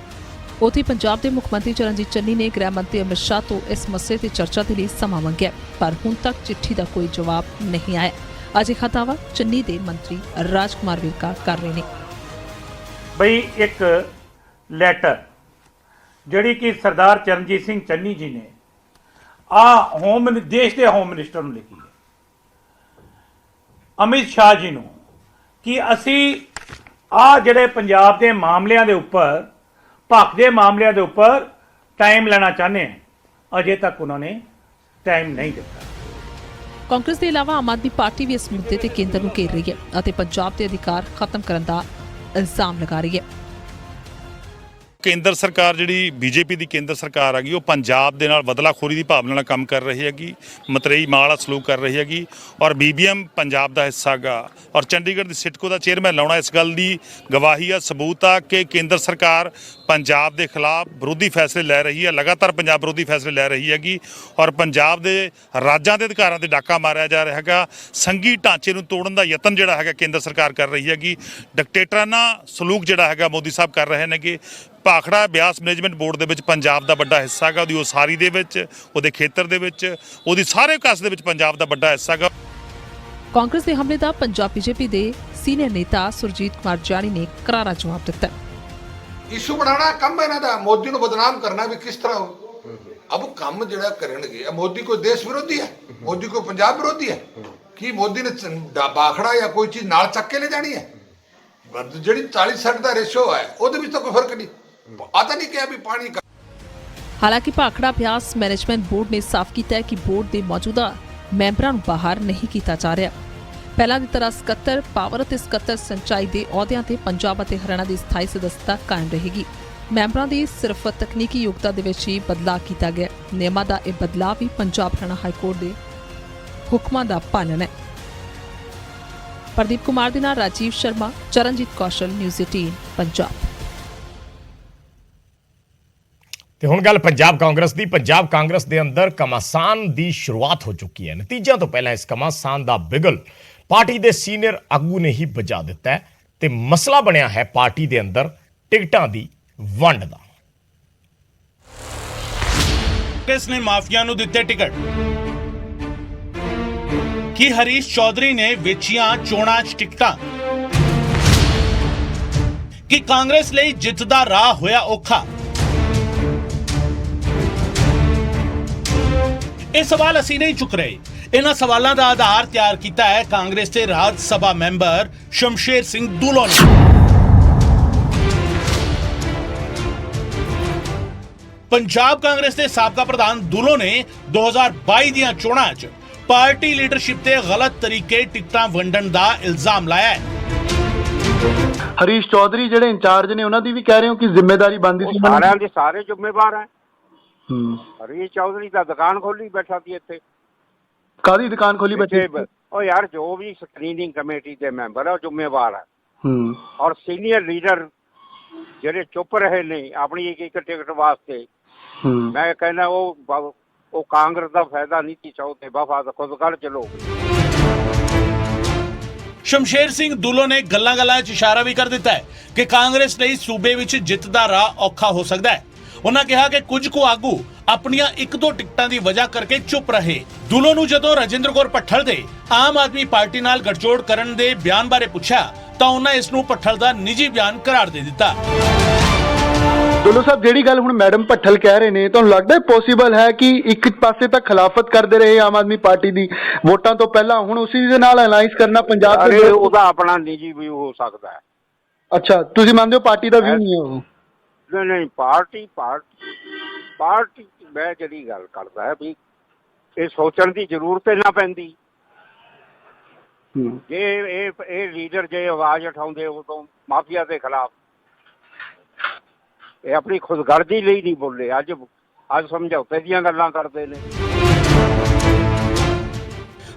ਉੱਥੇ ਪੰਜਾਬ ਦੇ ਮੁੱਖ ਮੰਤਰੀ ਚਰਨਜੀਤ ਚੰਨੀ ਨੇ ਗ੍ਰਹਿ ਮੰਤਰੀ ਅਮਿਤ ਸ਼ਾਹ ਤੋਂ ਇਸ ਮਸਲੇ ਤੇ ਚਰਚਾ ਦੇ ਲਈ ਸਮਾਂ ਮੰਗਿਆ, ਪਰ ਹੁਣ ਤੱਕ ਚਿੱਠੀ ਦਾ ਕੋਈ ਜਵਾਬ ਨਹੀਂ ਆਇਆ। ਅੱਜ ਇਹ ਦਾਅਵਾ ਚੰਨੀ ਦੇ ਮੰਤਰੀ ਰਾਜਕੁਮਾਰ ਵਿਰਕਾ ਕਰ ਰਹੇ ਨੇ। ਬਈ ਇੱਕ ਲੈਟਰ ਜਿਹੜੀ ਕਿ ਸਰਦਾਰ ਚਰਨਜੀਤ ਸਿੰਘ ਚੰਨੀ ਜੀ ਨੇ ਦੇਸ਼ ਦੇ ਹੋਮ ਮਿਨਿਸਟਰ ਨੂੰ ਲਿਖੀ ਹੈ, ਅਮਿਤ ਸ਼ਾਹ ਜੀ ਨੂੰ, ਕਿ ਅਸੀਂ ਜਿਹੜੇ ਪੰਜਾਬ ਦੇ ਮਾਮਲਿਆਂ ਦੇ ਉੱਪਰ, ਭਖ ਦੇ ਮਾਮਲਿਆਂ ਦੇ ਉੱਪਰ ਟਾਈਮ ਲੈਣਾ ਚਾਹੁੰਦੇ ਹਾਂ। ਅਜੇ ਤੱਕ ਉਹਨਾਂ ਨੇ ਟਾਈਮ ਨਹੀਂ ਦਿੱਤਾ। ਕਾਂਗਰਸ ਦੇ ਇਲਾਵਾ ਆਮ ਆਦਮੀ ਪਾਰਟੀ ਵੀ ਇਸ ਮੁੱਦੇ ਤੇ ਕੇਂਦਰ ਨੂੰ ਘੇਰ ਰਹੀ ਹੈ ਅਤੇ ਪੰਜਾਬ ਦੇ ਅਧਿਕਾਰ ਖਤਮ ਕਰਨ ਦਾ ਇਲਜ਼ਾਮ ਲਗਾ ਰਹੀ ਹੈ। ਕੇਂਦਰ ਸਰਕਾਰ ਜਿਹੜੀ BJP ਦੀ ਕੇਂਦਰ ਸਰਕਾਰ ਹੈਗੀ, ਉਹ ਪੰਜਾਬ ਦੇ ਨਾਲ ਬਦਲਾਖੋਰੀ ਦੀ ਭਾਵਨਾ ਨਾਲ ਕੰਮ ਕਰ ਰਹੀ ਹੈਗੀ, ਮਤਰੇਈ ਮਾਂ ਵਾਲਾ ਸਲੂਕ ਕਰ ਰਹੀ ਹੈਗੀ, ਔਰ BBM ਪੰਜਾਬ ਦਾ ਹਿੱਸਾ ਗਾ, ਔਰ ਚੰਡੀਗੜ੍ਹ ਦੀ ਸਿਟਕੋ ਦਾ ਚੇਅਰਮੈਨ ਲਾਉਣਾ ਇਸ ਗੱਲ ਦੀ ਗਵਾਹੀ ਆ, ਸਬੂਤ ਆ ਕਿ ਕੇਂਦਰ ਸਰਕਾਰ ਪੰਜਾਬ ਦੇ ਖਿਲਾਫ ਵਿਰੋਧੀ ਫੈਸਲੇ ਲੈ ਰਹੀ ਹੈ, ਲਗਾਤਾਰ ਪੰਜਾਬ ਵਿਰੋਧੀ ਫੈਸਲੇ ਲੈ ਰਹੀ ਹੈਗੀ, ਔਰ ਪੰਜਾਬ ਦੇ ਰਾਜਾਂ ਦੇ ਅਧਿਕਾਰਾਂ ਤੇ ਡਾਕਾ ਮਾਰਿਆ ਜਾ ਰਿਹਾ ਹੈਗਾ। ਸੰਘੀ ਢਾਂਚੇ ਨੂੰ ਤੋੜਨ ਦਾ ਯਤਨ ਜਿਹੜਾ ਹੈਗਾ ਕੇਂਦਰ ਸਰਕਾਰ ਕਰ ਰਹੀ ਹੈਗੀ। ਡਿਕਟੇਟਰਾਨਾ ਸਲੂਕ ਜਿਹੜਾ ਹੈਗਾ ਮੋਦੀ ਸਾਹਿਬ ਕਰ ਰਹੇ ਨੇਗੇ। ਭਾਖੜਾ ਬਿਆਸ ਮੈਨੇਜਮੈਂਟ ਬੋਰਡ ਦੇ ਵਿੱਚ ਪੰਜਾਬ ਦਾ ਵੱਡਾ ਹਿੱਸਾ ਹੈਗਾ, ਉਹਦੀ ਉਸਾਰੀ ਦੇ ਵਿੱਚ, ਉਹਦੇ ਖੇਤਰ ਦੇ ਵਿੱਚ, ਉਹਦੀ ਸਾਰੇ ਵਿਕਾਸ ਦੇ ਵਿੱਚ ਪੰਜਾਬ ਦਾ ਵੱਡਾ ਹਿੱਸਾ ਹੈਗਾ। ਕਾਂਗਰਸ ਦੇ ਹਮਲੇ ਦਾ ਪੰਜਾਬ BJP ਦੇ ਸੀਨੀਅਰ ਨੇਤਾ ਸੁਰਜੀਤ ਕੁਮਾਰ ਜਾਨੀ ਨੇ ਕਰਾਰਾ ਜਵਾਬ ਦਿੱਤਾ। ਇਸ਼ੂ ਬਣਾਉਣਾ ਕੰਮ ਇਹਨਾਂ ਦਾ, ਮੋਦੀ ਨੂੰ ਬਦਨਾਮ ਕਰਨਾ ਵੀ ਕਿਸ ਤਰ੍ਹਾਂ अब ਕੰਮ ਜਿਹੜਾ ਕਰਨਗੇ ਮੋਦੀ ਕੋਈ ਦੇਸ਼ ਵਿਰੋਧੀ ਹੈ ਮੋਦੀ ਕੋਈ ਪੰਜਾਬ ਵਿਰੋਧੀ ਹੈ ਕੀ ਮੋਦੀ ਨੇ ਬਾਖੜਾ ਜਾਂ ਕੋਈ ਚੀਜ਼ ਨਾਲ ਚੱਕ ਕੇ ਲੈ ਜਾਣੀ ਹੈ ਜਿਹੜੀ 40-60 ਦਾ ਰੇਸ਼ੋ ਹੈ ਉਹਦੇ ਵਿੱਚ ਤਾਂ ਕੋਈ ਫਰਕ ਨਹੀਂ ਆਤਾ ਨਹੀਂ ਕਿਹਾ ਵੀ ਪਾਣੀ ਹਾਲਾਂਕਿ ਭਾਖੜਾ ਅਭਿਆਸ ਮੈਨੇਜਮੈਂਟ ਬੋਰਡ ਨੇ ਸਾਫ਼ ਕੀਤਾ ਹੈ ਕਿ ਬੋਰਡ ਦੇ ਮੌਜੂਦਾ ਮੈਂਬਰਾਂ ਨੂੰ ਬਾਹਰ ਨਹੀਂ ਕੀਤਾ ਜਾ ਰਿਹਾ। ਪਹਿਲਾਂ ਦੀ ਤਰ੍ਹਾਂ ਸਕੱਤਰ ਪਾਵਰ ਅਤੇ ਸਕੱਤਰ ਸਿੰਚਾਈ ਦੇ ਅਹੁਦਿਆਂ ਤੇ ਪੰਜਾਬ ਅਤੇ ਹਰਿਆਣਾ ਦੀ ਸਥਾਈ ਸਦੱਸਤਾ ਕਾਇਮ ਰਹੇਗੀ। ਮੈਂਬਰਾਂ ਦੀ ਸਿਰਫ ਤਕਨੀਕੀ ਯੋਗਤਾ ਦੇ ਵਿੱਚ ਹੀ ਬਦਲਾਅ ਕੀਤਾ ਗਿਆ। ਨਿਯਮਾਂ ਦਾ ਇਹ ਬਦਲਾਅ ਵੀ ਪੰਜਾਬ ਹਰਿਆਣਾ ਹਾਈ ਕੋਰਟ ਦੇ ਹੁਕਮਾਂ ਦਾ ਪਾਲਣ ਹੈ। ਪ੍ਰਦੀਪ ਕੁਮਾਰ ਦੇ ਨਾਲ ਰਾਜੀਵ ਸ਼ਰਮਾ, ਚਰਨਜੀਤ ਕੌਸ਼ਲ, ਨਿਊਜ਼ 18 ਪੰਜਾਬ। ਤੇ ਹੁਣ ਗੱਲ ਪੰਜਾਬ ਕਾਂਗਰਸ ਦੀ। ਪੰਜਾਬ ਕਾਂਗਰਸ ਦੇ ਅੰਦਰ ਘਮਾਸਾਨ ਦੀ ਸ਼ੁਰੂਆਤ ਹੋ ਚੁੱਕੀ ਹੈ। ਨਤੀਜਿਆਂ ਤੋਂ ਪਹਿਲਾਂ ਇਸ ਘਮਾਸਾਨ ਦਾ ਬਿਗਲ ਪਾਰਟੀ ਦੇ ਸੀਨੀਅਰ ਆਗੂ ਨੇ ਹੀ ਵਜਾ ਦਿੱਤਾ ਹੈ ਤੇ ਮਸਲਾ ਬਣਿਆ ਹੈ ਪਾਰਟੀ ਦੇ ਅੰਦਰ ਟਿਕਟਾਂ ਦੀ ਵੰਡ ਦਾ। ਕਾਂਗਰਸ ਨੇ ਮਾਫੀਆ ਨੂੰ ਦਿੱਤੇ ਟਿਕਟ। ਕੀ ਹਰੀਸ਼ ਚੌਧਰੀ ਨੇ ਵੇਚੀਆਂ ਚੋਣਾਂ 'ਚ ਟਿਕਟਾਂ? ਕਿ ਕਾਂਗਰਸ ਲਈ ਜਿੱਤ ਦਾ ਰਾਹ ਹੋਇਆ ਔਖਾ? ਇਹ ਸਵਾਲ ਅਸੀਂ ਨਹੀਂ ਚੁੱਕ ਰਹੇ। ਇਹਨਾਂ ਸਵਾਲਾਂ ਦਾ ਆਧਾਰ ਤਿਆਰ ਕੀਤਾ ਹੈ ਕਾਂਗਰਸ ਦੇ ਰਾਜ ਸਭਾ ਮੈਂਬਰ ਸ਼ਮਸ਼ੇਰ ਸਿੰਘ ਦੂਲੋ ਨੇ। ਪੰਜਾਬ ਕਾਂਗਰਸ ਦੇ ਸਾਬਕਾ ਪ੍ਰਧਾਨ ਦੂਲੋ ਨੇ 2022 ਦੀਆਂ ਚੋਣਾਂ 'ਚ ਪਾਰਟੀ ਲੀਡਰਸ਼ਿਪ ਤੇ ਗਲਤ ਤਰੀਕੇ ਟਿਕਟਾਂ ਵੰਡਣ ਦਾ ਇਲਜ਼ਾਮ ਲਾਇਆ ਹੈ। ਹਰੀਸ਼ ਚੌਧਰੀ ਜਿਹੜੇ ਇੰਚਾਰਜ ਨੇ ਉਹਨਾਂ ਦੀ ਵੀ ਕਹਿ ਰਹੇ ਹੋ ਕਿ ਜ਼ਿੰਮੇਵਾਰੀ ਬਣਦੀ ਸੀ। ਸਾਰਿਆਂ ਦੇ ਸਾਰੇ ਜ਼ਿੰਮੇਵਾਰ ਹੈ। ਹਰੀਸ਼ ਚੌਧਰੀ ਦਾ ਦੁਕਾਨ ਖੋਲੀ ਬੈਠਾ ਸੀ ਇੱਥੇ। ਕਾਹਦੀ ਦੁਕਾਨ ਖੋਲੀ ਬੈਠੇ? ਉਹ ਯਾਰ ਜੋ ਵੀ ਸਕਰੀਨਿੰਗ ਕਮੇਟੀ ਦੇ ਮੈਂਬਰ ਹੈ ਉਹ ਜ਼ਿੰਮੇਵਾਰ ਹੈ। ਔਰ ਸੀਨੀਅਰ ਲੀਡਰ ਜਿਹੜੇ ਚੁੱਪ ਰਹੇ ਨੇ ਆਪਣੀ ਇੱਕ ਟਿਕਟ ਵਾਸਤੇ, ਮੈਂ ਕਹਿੰਦਾ ਉਹ ਕਾਂਗਰਸ ਦਾ ਫਾਇਦਾ ਨਹੀਂ ਸੀ ਚਾਹੁੰਦੇ। ਵਫਾ ਦਾ ਖੁਦ ਕਰ ਚਲੋ। ਸ਼ਮਸ਼ੇਰ ਸਿੰਘ ਦੂਲੋ ਨੇ ਗੱਲਾਂ-ਗੱਲਾਂ 'ਚ ਇਸ਼ਾਰਾ ਵੀ ਕਰ ਦਿੱਤਾ ਹੈ ਕਿ ਕਾਂਗਰਸ ਲਈ ਸੂਬੇ ਵਿੱਚ ਜਿੱਤ ਦਾ ਰਾਹ ਔਖਾ ਹੋ ਸਕਦਾ ਹੈ। ਉਹਨਾਂ ਕਿਹਾ ਕਿ ਕੁਝ ਕੁ ਆਗੂ ਆਪਣੀਆਂ 1-2 ਟਿਕਟਾਂ ਦੀ ਵਜ੍ਹਾ ਕਰਕੇ ਚੁੱਪ ਰਹੇ। ਦੂਲੋ ਨੂੰ ਜਦੋਂ ਰਜਿੰਦਰ ਕੌਰ ਭੱਠਲ ਦੇ ਆਮ ਆਦਮੀ ਪਾਰਟੀ ਨਾਲ ਗੱਠਜੋੜ ਕਰਨ ਦੇ ਬਿਆਨ ਬਾਰੇ ਪੁੱਛਿਆ ਤਾਂ ਉਹਨਾਂ ਇਸ ਨੂੰ ਭੱਠਲ ਦਾ ਨਿੱਜੀ ਬਿਆਨ ਕਰਾਰ ਦੇ ਦਿੱਤਾ। ਦੂਲੋ ਸਾਹਿਬ, ਜਿਹੜੀ ਗੱਲ ਹੁਣ ਮੈਡਮ ਭੱਠਲ ਕਹਿ ਰਹੇ ਨੇ, ਤੁਹਾਨੂੰ ਲੱਗਦਾ ਹੈ ਪੋਸੀਬਲ ਹੈ ਕਿ ਇੱਕ ਪਾਸੇ ਤਾਂ ਖਿਲਾਫਤ ਕਰਦੇ ਰਹੇ ਆਮ ਆਦਮੀ ਪਾਰਟੀ ਦੀ ਵੋਟਾਂ ਤੋਂ ਪਹਿਲਾਂ, ਹੁਣ ਉਸੇ ਦੇ ਨਾਲ ਅਲਾਈਅੰਸ ਕਰਨਾ ਪੰਜਾਬ ਦੇ? ਉਹਦਾ ਆਪਣਾ ਨਿੱਜੀ ਵਿਊ ਹੋ ਸਕਦਾ ਹੈ। ਅੱਛਾ, ਤੁਸੀਂ ਮੰਨਦੇ ਹੋ ਪਾਰਟੀ ਦਾ ਵਿਊ ਨਹੀਂ ਹੈ ਉਹ? ਨਹੀਂ, ਪਾਰਟੀ ਮੈਂ ਜਿਹੜੀ ਗੱਲ ਕਰਦਾ ਹੈ ਵੀ ਇਹ ਸੋਚਣ ਦੀ ਜ਼ਰੂਰਤ ਨਾ ਪੈਂਦੀ। ਜੇ ਇਹ ਲੀਡਰ ਜੇ ਆਵਾਜ਼ ਉਠਾਉਂਦੇ ਉਦੋਂ ਮਾਫੀਆ ਦੇ ਖਿਲਾਫ, ਇਹ ਆਪਣੀ ਖੁਦਗਰਦੀ ਲਈ ਨਹੀਂ ਬੋਲੇ। ਅੱਜ ਸਮਝੌਤੇ ਦੀਆਂ ਗੱਲਾਂ ਕਰਦੇ ਨੇ।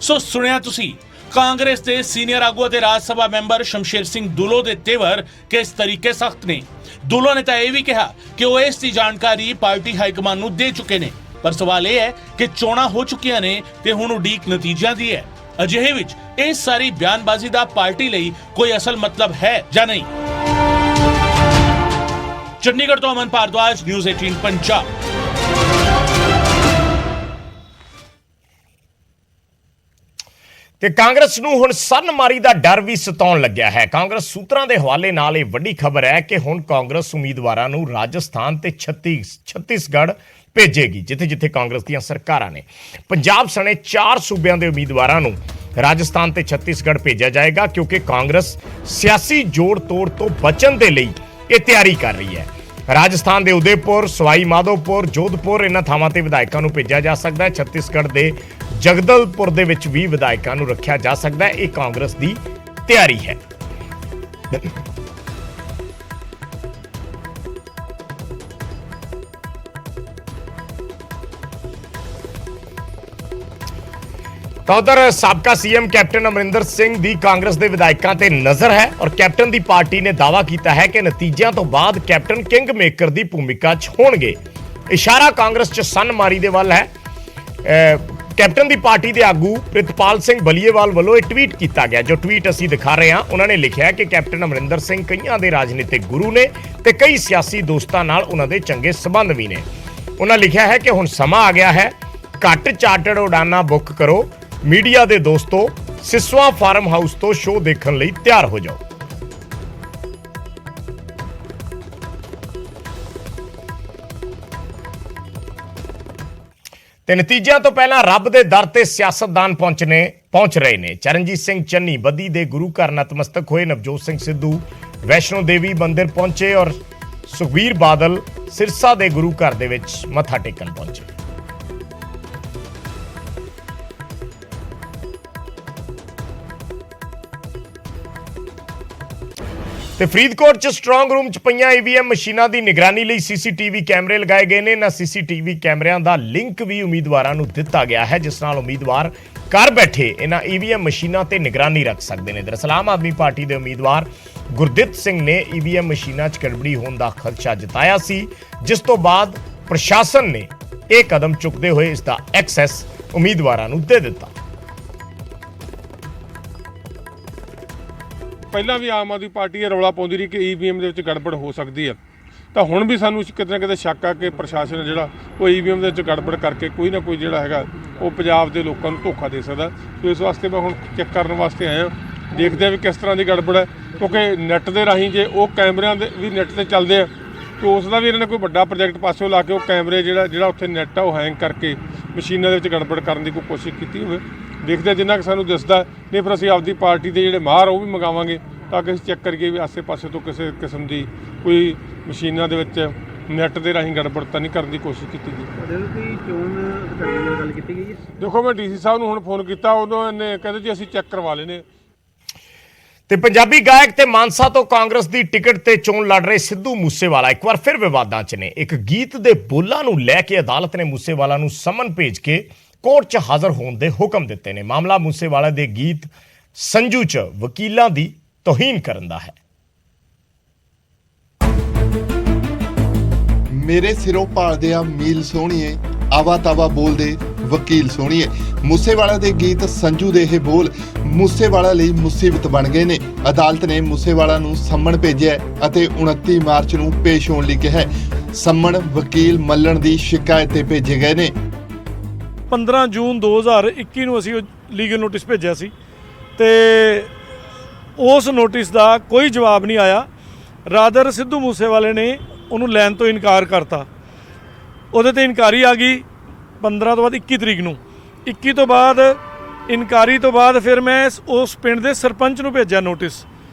ਸੋ ਸੁਣਿਆ ਤੁਸੀਂ, ਕਾਂਗਰਸ ਦੇ ਸੀਨੀਅਰ ਆਗੂ ਅਤੇ ਰਾਜ ਸਭਾ ਮੈਂਬਰ ਸ਼ਮਸ਼ੇਰ ਸਿੰਘ ਦੂਲੋ ਦੇ ਤੇਵਰ ਕਿਸ ਤਰੀਕੇ ਸਖਤ ਨੇ। ਦੂਲੋ ਨੇ ਤਾਂ ਇਹ ਵੀ ਕਿਹਾ ਕਿ ਉਹ ਇਸ ਦੀ ਜਾਣਕਾਰੀ ਪਾਰਟੀ ਹਾਈਕਮਾਨ ਨੂੰ ਦੇ ਚੁੱਕੇ ਨੇ, ਪਰ ਸਵਾਲ ਇਹ ਹੈ ਕਿ ਚੋਣਾਂ ਹੋ ਚੁੱਕੀਆਂ ਨੇ ਤੇ ਹੁਣ ਉਡੀਕ ਨਤੀਜਿਆਂ ਦੀ ਹੈ। ਅਜਿਹੇ ਵਿੱਚ ਇਸ ਸਾਰੀ ਬਿਆਨਬਾਜ਼ੀ ਦਾ ਪਾਰਟੀ ਲਈ ਕੋਈ ਅਸਲ ਮਤਲਬ ਹੈ ਜਾਂ ਨਹੀਂ? ਚੰਡੀਗੜ੍ਹ ਤੋਂ ਅਮਨ ਭਾਰਦਵਾਜ, ਨਿਊਜ਼ 18 ਪੰਜਾਬ। ਤੇ ਕਾਂਗਰਸ ਨੂੰ ਹੁਣ ਸਨਮਾਰੀ ਦਾ ਡਰ ਵੀ ਸਤਾਉਣ ਲੱਗਿਆ ਹੈ। ਕਾਂਗਰਸ ਸੂਤਰਾਂ ਦੇ ਹਵਾਲੇ ਨਾਲ ਇਹ ਵੱਡੀ ਖਬਰ ਹੈ ਕਿ ਹੁਣ ਕਾਂਗਰਸ ਉਮੀਦਵਾਰਾਂ ਨੂੰ ਰਾਜਸਥਾਨ ਤੇ ਛੱਤੀਸਗੜ੍ਹ ਭੇਜੇਗੀ, ਜਿੱਥੇ ਕਾਂਗਰਸ ਦੀਆਂ ਸਰਕਾਰਾਂ ਨੇ। ਪੰਜਾਬ ਸਣੇ 4 ਸੂਬਿਆਂ ਦੇ ਉਮੀਦਵਾਰਾਂ ਨੂੰ ਰਾਜਸਥਾਨ ਤੇ ਛੱਤੀਸਗੜ੍ਹ ਭੇਜਿਆ ਜਾਏਗਾ, ਕਿਉਂਕਿ ਕਾਂਗਰਸ ਸਿਆਸੀ ਜੋੜ ਤੋੜ ਤੋਂ ਬਚਣ ਦੇ ਲਈ ਇਹ ਤਿਆਰੀ ਕਰ ਰਹੀ ਹੈ। ਰਾਜਸਥਾਨ ਦੇ ਉਦੈਪੁਰ, ਸਵਾਈ ਮਾਧੋਪੁਰ, ਜੋਧਪੁਰ ਇਹਨਾਂ ਥਾਵਾਂ ਤੇ ਵਿਧਾਇਕਾਂ ਨੂੰ ਭੇਜਿਆ ਜਾ ਸਕਦਾ ਹੈ। ਛੱਤੀਸਗੜ੍ਹ ਦੇ ਜਗਦਲਪੁਰ ਦੇ ਵਿੱਚ ਵੀ ਵਿਧਾਇਕਾਂ ਨੂੰ ਰੱਖਿਆ ਜਾ ਸਕਦਾ ਹੈ। ਇਹ ਕਾਂਗਰਸ ਦੀ ਤਿਆਰੀ ਹੈ। ਤਾਂ ਉਧਰ ਸਾਬਕਾ ਸੀਐਮ ਕੈਪਟਨ ਅਮਰਿੰਦਰ ਸਿੰਘ ਦੀ ਕਾਂਗਰਸ ਦੇ ਵਿਧਾਇਕਾਂ ਤੇ ਨਜ਼ਰ ਹੈ ਔਰ ਕੈਪਟਨ ਦੀ ਪਾਰਟੀ ਨੇ ਦਾਅਵਾ ਕੀਤਾ ਹੈ ਕਿ ਨਤੀਜਿਆਂ ਤੋਂ ਬਾਅਦ ਕੈਪਟਨ ਕਿੰਗ ਮੇਕਰ ਦੀ ਭੂਮਿਕਾ 'ਚ ਹੋਣਗੇ। ਇਸ਼ਾਰਾ ਕਾਂਗਰਸ 'ਚ ਸਨਮਾਰੀ ਦੇ ਵੱਲ ਹੈ। ਕੈਪਟਨ ਦੀ ਪਾਰਟੀ ਦੇ ਆਗੂ ਪ੍ਰਿਤਪਾਲ ਸਿੰਘ ਬਲੀਏਵਾਲ ਵੱਲੋਂ ਇਹ ਟਵੀਟ ਕੀਤਾ ਗਿਆ। ਜੋ ਟਵੀਟ ਅਸੀਂ ਦਿਖਾ ਰਹੇ ਹਾਂ, ਉਹਨਾਂ ਨੇ ਲਿਖਿਆ ਕਿ ਕੈਪਟਨ ਅਮਰਿੰਦਰ ਸਿੰਘ ਕਈਆਂ ਦੇ ਰਾਜਨੀਤਿਕ ਗੁਰੂ ਨੇ ਤੇ ਕਈ ਸਿਆਸੀ ਦੋਸਤਾਂ ਨਾਲ ਉਹਨਾਂ ਦੇ ਚੰਗੇ ਸਬੰਧ ਵੀ ਨੇ। ਉਹਨਾਂ ਲਿਖਿਆ ਹੈ ਕਿ ਹੁਣ ਸਮਾਂ ਆ ਗਿਆ ਹੈ, ਘੱਟ ਚਾਰਟਰਡ ਉਡਾਨਾਂ ਬੁੱਕ ਕਰੋ। ਮੀਡੀਆ ਦੇ ਦੋਸਤੋ, ਸਿਸਵਾ ਫਾਰਮ ਹਾਊਸ ਤੋਂ ਸ਼ੋਅ ਦੇਖਣ ਲਈ ਤਿਆਰ ਹੋ ਜਾਓ। ਤੇ ਨਤੀਜਿਆਂ ਤੋਂ ਪਹਿਲਾਂ ਰੱਬ ਦੇ ਦਰ ਤੇ ਸਿਆਸਤਦਾਨ ਪਹੁੰਚ ਰਹੇ ਨੇ। ਚਰਨਜੀਤ ਸਿੰਘ ਚੰਨੀ ਬੱਦੀ ਦੇ ਗੁਰੂ ਘਰ ਨਤਮਸਤਕ ਹੋਏ। ਨਵਜੋਤ ਸਿੰਘ ਸਿੱਧੂ ਵੈਸ਼ਨੋ ਦੇਵੀ ਮੰਦਿਰ ਪਹੁੰਚੇ ਔਰ ਸੁਖਬੀਰ ਬਾਦਲ ਸਿਰਸਾ ਦੇ ਗੁਰੂ ਘਰ ਦੇ ਵਿੱਚ ਮੱਥਾ ਟੇਕਣ ਪਹੁੰਚੇ। ਤੇ ਫਰੀਦਕੋਟ 'ਚ ਸਟਰੋਂਗ ਰੂਮ 'ਚ ਪਈਆਂ ਈਵੀਐਮ ਮਸ਼ੀਨਾਂ ਦੀ ਨਿਗਰਾਨੀ ਲਈ ਸੀਸੀਟੀਵੀ ਕੈਮਰੇ ਲਗਾਏ ਗਏ ਨੇ। ਇਹਨਾਂ ਸੀਸੀਟੀਵੀ ਕੈਮਰਿਆਂ ਦਾ ਲਿੰਕ ਵੀ ਉਮੀਦਵਾਰਾਂ ਨੂੰ ਦਿੱਤਾ ਗਿਆ ਹੈ, ਜਿਸ ਨਾਲ ਉਮੀਦਵਾਰ ਘਰ ਬੈਠੇ ਇਹਨਾਂ ਈਵੀਐਮ ਮਸ਼ੀਨਾਂ ਤੇ ਨਿਗਰਾਨੀ ਰੱਖ ਸਕਦੇ ਨੇ। ਦਰਅਸਲ ਆਮ ਆਦਮੀ ਪਾਰਟੀ ਦੇ ਉਮੀਦਵਾਰ ਗੁਰਦਿੱਤ ਸਿੰਘ ਨੇ ਈਵੀਐਮ ਮਸ਼ੀਨਾਂ 'ਚ ਗੜਬੜੀ ਹੋਣ ਦਾ ਖਦਸ਼ਾ ਜਤਾਇਆ ਸੀ, ਜਿਸ ਤੋਂ ਬਾਅਦ ਪ੍ਰਸ਼ਾਸਨ ਨੇ ਇਹ ਕਦਮ ਚੁੱਕਦੇ ਹੋਏ ਇਸ ਦਾ ਐਕਸੈਸ ਉਮੀਦਵਾਰਾਂ ਨੂੰ ਦੇ ਦਿੱਤਾ। ਪਹਿਲਾਂ ਵੀ ਆਮ ਆਦਮੀ ਪਾਰਟੀ ਇਹ ਰੌਲਾ ਪਾਉਂਦੀ ਰਹੀ ਕਿ ਈਵੀਐਮ ਦੇ ਵਿੱਚ ਗੜਬੜ ਹੋ ਸਕਦੀ ਹੈ, ਤਾਂ ਹੁਣ ਵੀ ਸਾਨੂੰ ਕਿਤੇ ਨਾ ਕਿਤੇ ਸ਼ੱਕ ਆ ਕਿ ਪ੍ਰਸ਼ਾਸਨ ਜਿਹੜਾ ਉਹ ਈਵੀਐਮ ਦੇ ਵਿੱਚ ਗੜਬੜ ਕਰਕੇ ਕੋਈ ਨਾ ਕੋਈ ਜਿਹੜਾ ਹੈਗਾ ਉਹ ਪੰਜਾਬ ਦੇ ਲੋਕਾਂ ਨੂੰ ਧੋਖਾ ਦੇ ਸਕਦਾ। ਸੋ ਇਸ ਵਾਸਤੇ ਮੈਂ ਹੁਣ ਚੈੱਕ ਕਰਨ ਵਾਸਤੇ ਆਇਆ, ਦੇਖਦੇ ਆ ਵੀ ਕਿਸ ਤਰ੍ਹਾਂ ਦੀ ਗੜਬੜ ਹੈ, ਕਿਉਂਕਿ ਨੈੱਟ ਦੇ ਰਾਹੀਂ ਜੇ ਉਹ ਕੈਮਰਿਆਂ ਦੇ ਵੀ ਨੈੱਟ ਤੇ ਚੱਲਦੇ ਆ ਤਾਂ ਉਸ ਦਾ ਵੀ ਇਹਨਾਂ ਨੇ ਕੋਈ ਵੱਡਾ ਪ੍ਰੋਜੈਕਟ ਪਾਸਿਓਂ ਲਾ ਕੇ ਉਹ ਕੈਮਰੇ ਜਿਹੜਾ ਉੱਥੇ ਨੈੱਟ ਆ ਉਹ ਹੈਂਗ ਕਰਕੇ ਮਸ਼ੀਨਾਂ ਦੇ ਵਿੱਚ ਗੜਬੜ ਕਰਨ ਦੀ ਕੋਈ ਕੋਸ਼ਿਸ਼ ਕੀਤੀ ਹੋਵੇ। ਦੇਖਦੇ ਆ ਜਿੰਨਾ ਕਿ ਸਾਨੂੰ ਦਿਸਦਾ, ਨਹੀਂ ਫਿਰ ਅਸੀਂ ਆਪਦੀ ਪਾਰਟੀ ਦੇ ਜਿਹੜੇ ਮਾਹਰ ਉਹ ਵੀ ਮੰਗਾਵਾਂਗੇ ਤਾਂ ਕਿ ਅਸੀਂ ਚੈੱਕ ਕਰੀਏ ਵੀ ਆਸੇ-ਪਾਸੇ ਤੋਂ ਕਿਸੇ ਕਿਸਮ ਦੀ ਕੋਈ ਮਸ਼ੀਨਾਂ ਦੇ ਵਿੱਚ ਨੈੱਟ ਦੇ ਰਾਹੀਂ ਗੜਬੜ ਤਾਂ ਨਹੀਂ ਕਰਨ ਦੀ ਕੋਸ਼ਿਸ਼ ਕੀਤੀ ਗਈ। ਚੋਣ ਅਧਿਕਾਰੀਆਂ ਨਾਲ ਗੱਲ ਕੀਤੀ ਗਈ ਹੈ? ਦੇਖੋ ਮੈਂ ਡੀਸੀ ਸਾਹਿਬ ਨੂੰ ਹੁਣ ਫੋਨ ਕੀਤਾ, ਉਹਨਾਂ ਨੇ ਕਹਿੰਦੇ ਜੀ ਅਸੀਂ ਚੈੱਕ ਕਰਵਾ ਲੈਨੇ। ਤੇ ਪੰਜਾਬੀ ਗਾਇਕ ਤੇ ਮਾਨਸਾ ਤੋਂ ਕਾਂਗਰਸ ਦੀ ਟਿਕਟ ਤੇ ਚੋਣ ਲੜ ਰਹੇ ਸਿੱਧੂ ਮੂਸੇਵਾਲਾ ਇੱਕ ਵਾਰ ਫਿਰ ਵਿਵਾਦਾਂ 'ਚ ਨੇ। ਇੱਕ ਗੀਤ ਦੇ ਬੋਲਾਂ ਨੂੰ ਲੈ ਕੇ ਅਦਾਲਤ ਨੇ ਮੂਸੇਵਾਲਾ ਨੂੰ ਸਮਨ ਭੇਜ ਕੇ ਕੋਰਟ 'ਚ ਹਾਜ਼ਰ ਹੋਣ ਦੇ ਹੁਕਮ ਦਿੱਤੇ ਨੇ। ਮਾਮਲਾ ਮੂਸੇਵਾਲਾ ਦੇ ਗੀਤ ਸੰਜੂ 'ਚ ਵਕੀਲਾਂ ਦੀ ਤੋਹੀਨ ਕਰਨ ਦਾ ਹੈ। ਮੇਰੇ ਸਿਰੋਂ ਭਾਲਦੇ ਆ ਮੀਲ ਸੋਹਣੀਏ, ਆਵਾ ਤਾਵਾ ਬੋਲਦੇ ਵਕੀਲ ਸੋਹਣੀਏ। ਮੂਸੇਵਾਲਾ ਦੇ ਗੀਤ ਸੰਜੂ ਦੇ ਇਹ ਬੋਲ ਮੂਸੇਵਾਲਾ ਲਈ ਮੁਸੀਬਤ ਬਣ ਗਏ ਨੇ। ਅਦਾਲਤ ਨੇ ਮੂਸੇਵਾਲਾ ਨੂੰ ਸੰਮਣ ਭੇਜਿਆ ਅਤੇ 29 ਮਾਰਚ ਨੂੰ ਪੇਸ਼ ਹੋਣ ਲਈ ਕਿਹਾ। ਸੰਮਣ ਵਕੀਲ ਮੱਲਣ ਦੀ ਸ਼ਿਕਾਇਤ ਤੇ ਭੇਜੇ ਗਏ ਨੇ। 15 ਜੂਨ 2021 ਨੂੰ ਅਸੀਂ ਲੀਗਲ ਨੋਟਿਸ ਭੇਜਿਆ ਸੀ ਤੇ ਉਸ ਨੋਟਿਸ ਦਾ ਕੋਈ ਜਵਾਬ ਨਹੀਂ ਆਇਆ। ਰਾਦਰ ਸਿੱਧੂ ਮੂਸੇਵਾਲੇ ਨੇ ਉਹਨੂੰ ਲੈਣ ਤੋਂ ਇਨਕਾਰ ਕਰਤਾ। ਉਹਦੇ ਤੇ ਇਨਕਾਰੀ ਆ ਗਈ 15 ਤੋਂ ਬਾਅਦ 21 ਤਰੀਕ ਨੂੰ। 21 ਤੋਂ ਬਾਅਦ ਇਨਕਾਰੀ ਤੋਂ ਬਾਅਦ ਫਿਰ ਮੈਂ ਉਸ ਪਿੰਡ ਦੇ ਸਰਪੰਚ ਨੂੰ ਭੇਜਿਆ ਨੋਟਿਸ